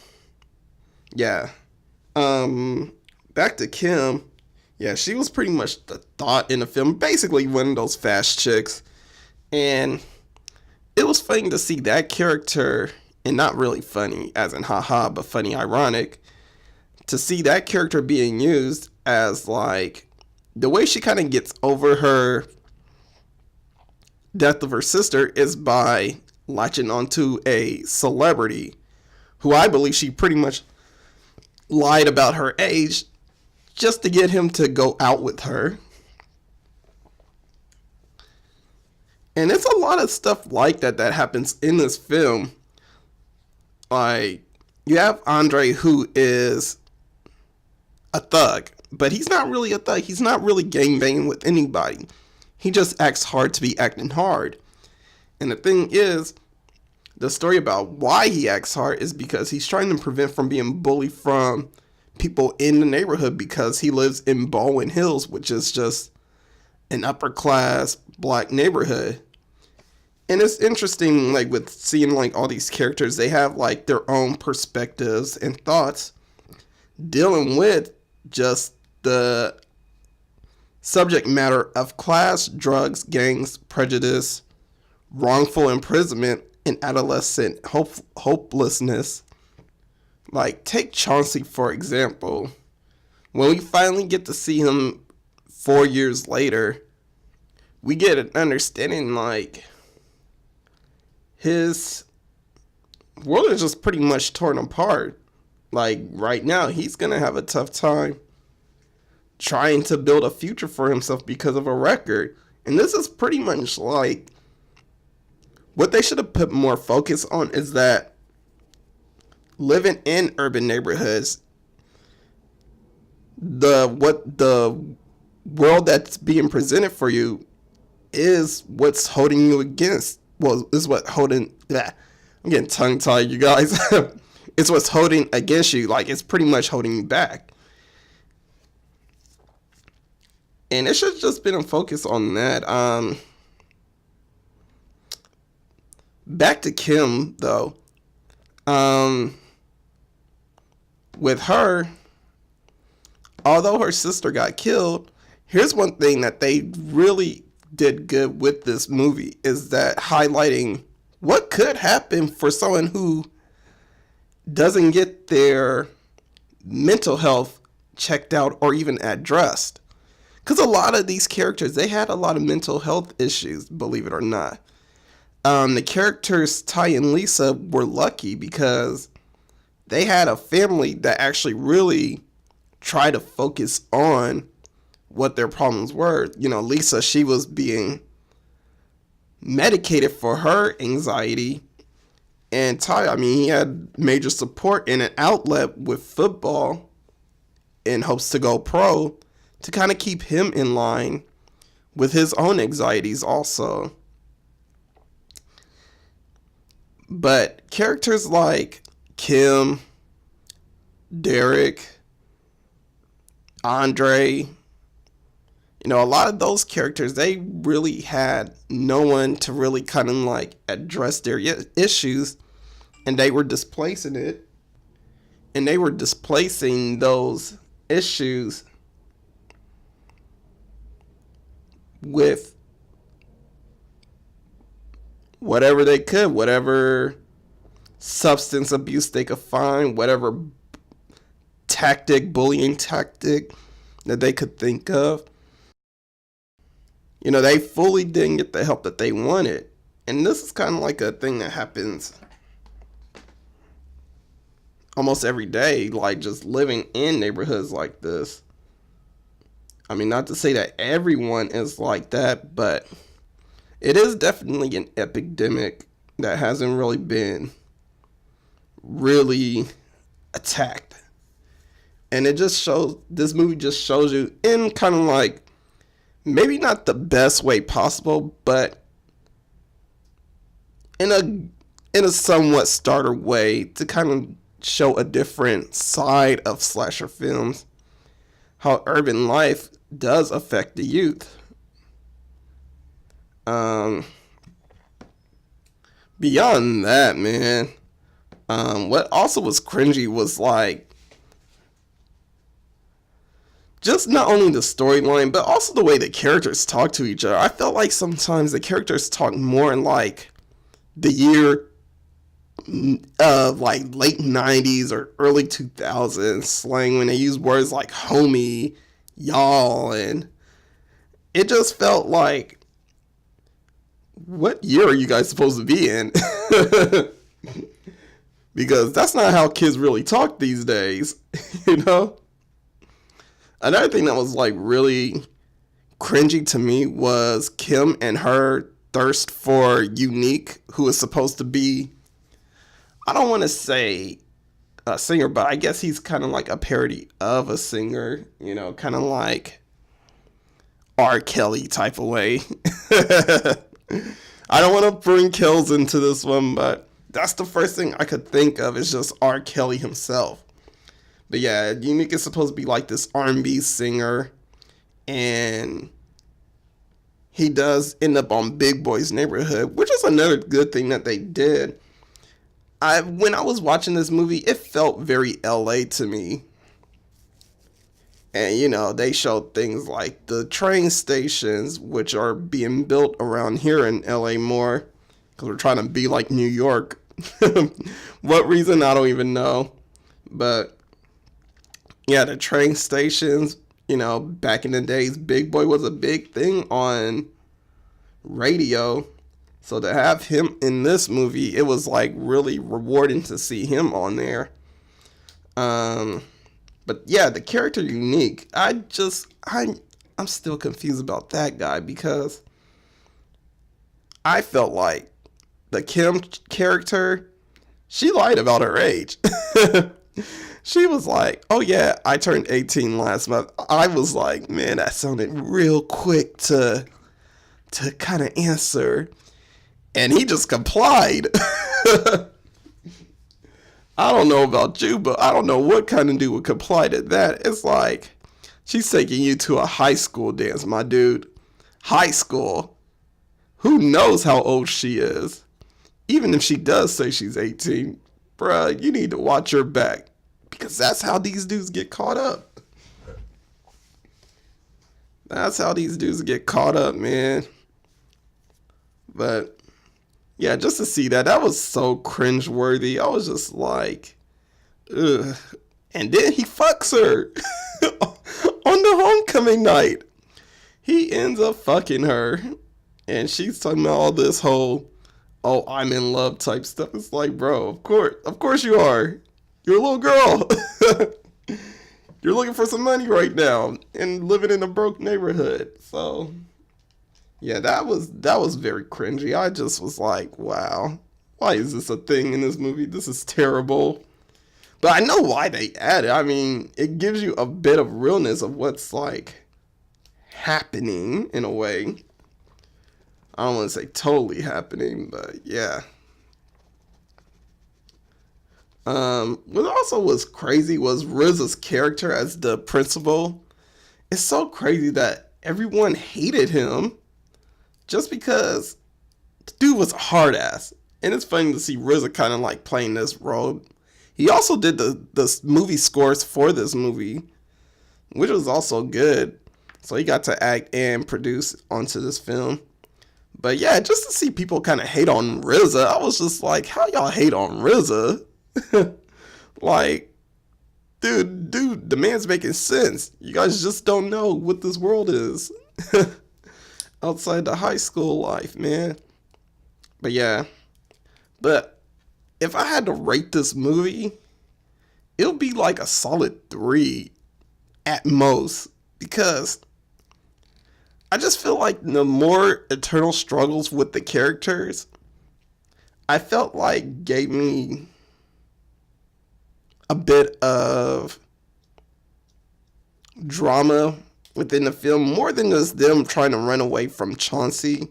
yeah, back to Kim. Yeah, she was pretty much the thought in the film, basically one of those fast chicks, and it was funny to see that character, and not really funny as in haha, but funny ironic, to see that character being used as like the way she kind of gets over her death of her sister is by latching onto a celebrity who I believe she pretty much lied about her age just to get him to go out with her. And it's a lot of stuff like that that happens in this film. Like, you have Andre, who is a thug, but he's not really a thug. He's not really gangbanging with anybody. He just acts hard to be acting hard. And the thing is, the story about why he acts hard is because he's trying to prevent from being bullied from people in the neighborhood, because he lives in Baldwin Hills, which is just an upper class black neighborhood. And it's interesting, like, with seeing like all these characters, they have like their own perspectives and thoughts dealing with just the subject matter of class, drugs, gangs, prejudice, wrongful imprisonment, and adolescent hopelessness. Like, take Chauncey, for example. When we finally get to see him 4 years later, we get an understanding, like, his world is just pretty much torn apart. Like, right now, he's gonna have a tough time trying to build a future for himself because of a record. And this is pretty much like, what they should have put more focus on is that living in urban neighborhoods, the world that's being presented for you is what's holding you against. Well, is what holding. Yeah, I'm getting tongue tied, you guys. It's what's holding against you. Like, it's pretty much holding you back. And it should have just been a focus on that. Back to Kim, though. With her, although her sister got killed, here's one thing that they really did good with this movie, is that highlighting what could happen for someone who doesn't get their mental health checked out or even addressed. Because a lot of these characters, they had a lot of mental health issues, believe it or not. The characters, Ty and Lisa, were lucky because they had a family that actually really tried to focus on what their problems were. You know, Lisa, she was being medicated for her anxiety. And Ty, I mean, he had major support and an outlet with football in hopes to go pro to kind of keep him in line with his own anxieties also. But characters like Kim, Derek, Andre, you know, a lot of those characters, they really had no one to really kind of like address their issues, and they were displacing it. And they were displacing those issues with whatever they could, whatever substance abuse they could find, whatever bullying tactic that they could think of. You know, they fully didn't get the help that they wanted. And this is kind of like a thing that happens almost every day, like just living in neighborhoods like this. I mean, not to say that everyone is like that, but it is definitely an epidemic that hasn't really been really attacked. And it just shows, this movie just shows you in kind of like, maybe not the best way possible, but in a somewhat starter way to kind of show a different side of slasher films. How urban life does affect the youth. Beyond that, man, what also was cringy was like just not only the storyline, but also the way the characters talk to each other. I felt like sometimes the characters talk more in like the year of like late 90s or early 2000s slang when they use words like homie, y'all, and it just felt like, what year are you guys supposed to be in? Because that's not how kids really talk these days, you know? Another thing that was like really cringy to me was Kim and her thirst for Unique, who is supposed to be, I don't want to say a singer, but I guess he's kind of like a parody of a singer, you know, kind of like R. Kelly type of way. I don't want to bring Kells into this one, but that's the first thing I could think of is just R. Kelly himself. But yeah, Unique is supposed to be like this R&B singer, and he does end up on Big Boy's Neighborhood, which is another good thing that they did. When I was watching this movie, it felt very LA to me. And, you know, they showed things like the train stations, which are being built around here in LA more, because we're trying to be like New York. What reason, I don't even know. But, yeah, the train stations, you know, back in the days, Big Boy was a big thing on radio. So to have him in this movie, it was like really rewarding to see him on there. But yeah, the character Unique, I'm still confused about that guy, because I felt like the Kim character, she lied about her age. She was like, oh yeah, I turned 18 last month. I was like, man, that sounded real quick to kind of answer. And he just complied. I don't know about you, but I don't know what kind of dude would comply to that. It's like, she's taking you to a high school dance, my dude. High school. Who knows how old she is? Even if she does say she's 18, bruh, you need to watch your back. Because that's how these dudes get caught up. That's how these dudes get caught up, man. But yeah, just to see that was so cringeworthy. I was just like, ugh. And then he fucks her on the homecoming night. He ends up fucking her. And she's talking about all this whole, oh, I'm in love type stuff. It's like, bro, of course you are. You're a little girl. You're looking for some money right now and living in a broke neighborhood. So yeah, that was very cringy. I just was like, wow, why is this a thing in this movie? This is terrible. But I know why they added. I mean, it gives you a bit of realness of what's like happening in a way. I don't want to say totally happening, but yeah. What also was crazy was RZA's character as the principal. It's so crazy that everyone hated him just because the dude was a hard ass. And it's funny to see RZA kind of like playing this role. He also did the movie scores for this movie, which was also good. So he got to act and produce onto this film. But yeah, just to see people kind of hate on RZA, I was just like, how y'all hate on RZA? Like, dude, the man's making sense. You guys just don't know what this world is outside the high school life, man. But yeah, but if I had to rate this movie, it'll be like a solid 3 at most, because I just feel like the more internal struggles with the characters, I felt like gave me a bit of drama within the film, more than just them trying to run away from Chauncey.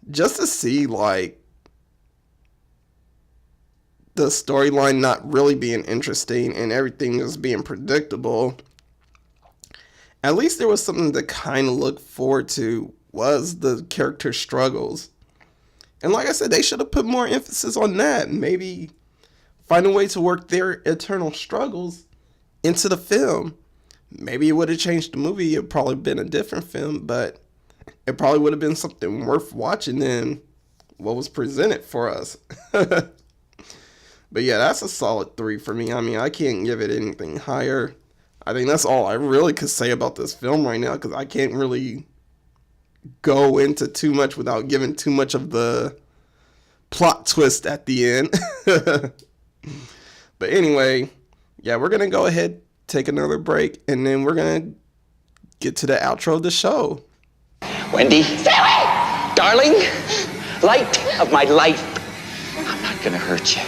Just to see like the storyline not really being interesting and everything just being predictable, at least there was something to kind of look forward to, was the character struggles. And like I said, they should have put more emphasis on that. Maybe find a way to work their eternal struggles into the film. Maybe it would have changed the movie. It would probably been a different film, but it probably would have been something worth watching than what was presented for us. But yeah, that's a solid 3 for me. I mean, I can't give it anything higher. I think that's all I really could say about this film right now, because I can't really go into too much without giving too much of the plot twist at the end. But anyway, yeah, we're going to go ahead, take another break, and then we're going to get to the outro of the show. Wendy, darling, light of my life, I'm not gonna hurt you.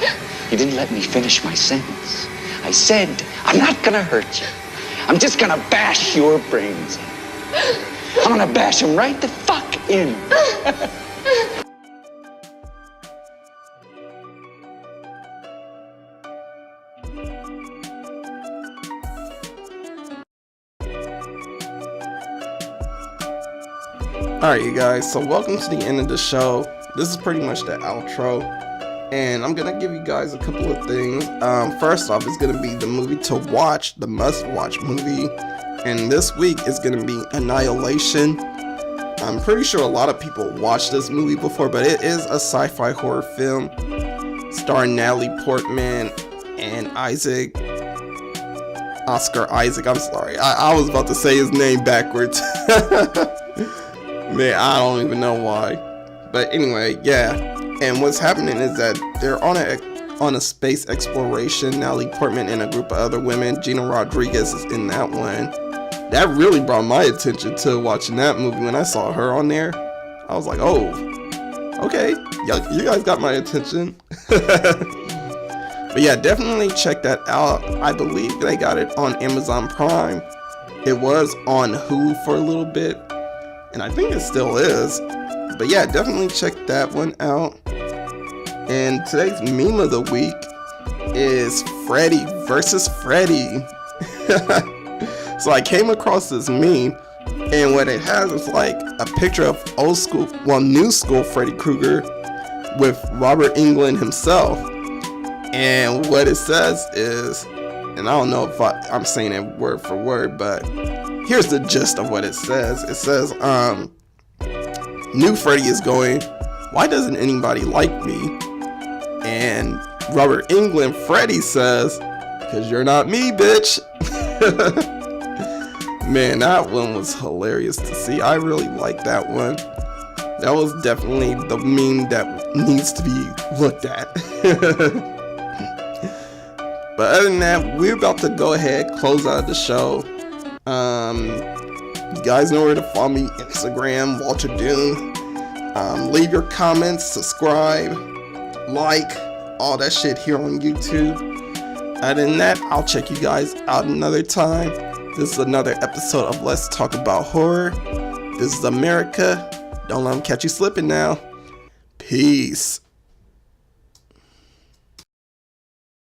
You didn't let me finish my sentence. I said, I'm not gonna hurt you. I'm just gonna bash your brains in. I'm gonna bash them right the fuck in. Alright, you guys, so welcome to the end of the show. This is pretty much the outro, and I'm gonna give you guys a couple of things. First off, it's gonna be the movie to watch, the must-watch movie, and this week is gonna be Annihilation. I'm pretty sure a lot of people watched this movie before, but it is a sci-fi horror film starring Natalie Portman and Oscar Isaac. I'm sorry, I was about to say his name backwards. Man, I don't even know why. But anyway, yeah. And what's happening is that they're on a space exploration. Natalie Portman and a group of other women. Gina Rodriguez is in that one. That really brought my attention to watching that movie. When I saw her on there, I was like, oh, okay. You guys got my attention. But yeah, definitely check that out. I believe they got it on Amazon Prime. It was on Hulu for a little bit, and I think it still is. But yeah, definitely check that one out. And today's meme of the week is Freddy versus Freddy. So I came across this meme, and what it has is like a picture of new school Freddy Krueger with Robert Englund himself. And what it says is, and I don't know if I'm saying it word for word, but here's the gist of what it says. It says, new Freddy is going, why doesn't anybody like me? And Robert Englund Freddy says, because you're not me, bitch. Man, that one was hilarious to see. I really liked that one. That was definitely the meme that needs to be looked at. But other than that, we're about to go ahead, close out the show. You guys know where to follow me: Instagram, Walterdoom. Leave your comments, subscribe, like, all that shit here on YouTube. Other than that, I'll check you guys out another time. This is another episode of Let's Talk About Horror. This is America. Don't let them catch you slipping now. Peace.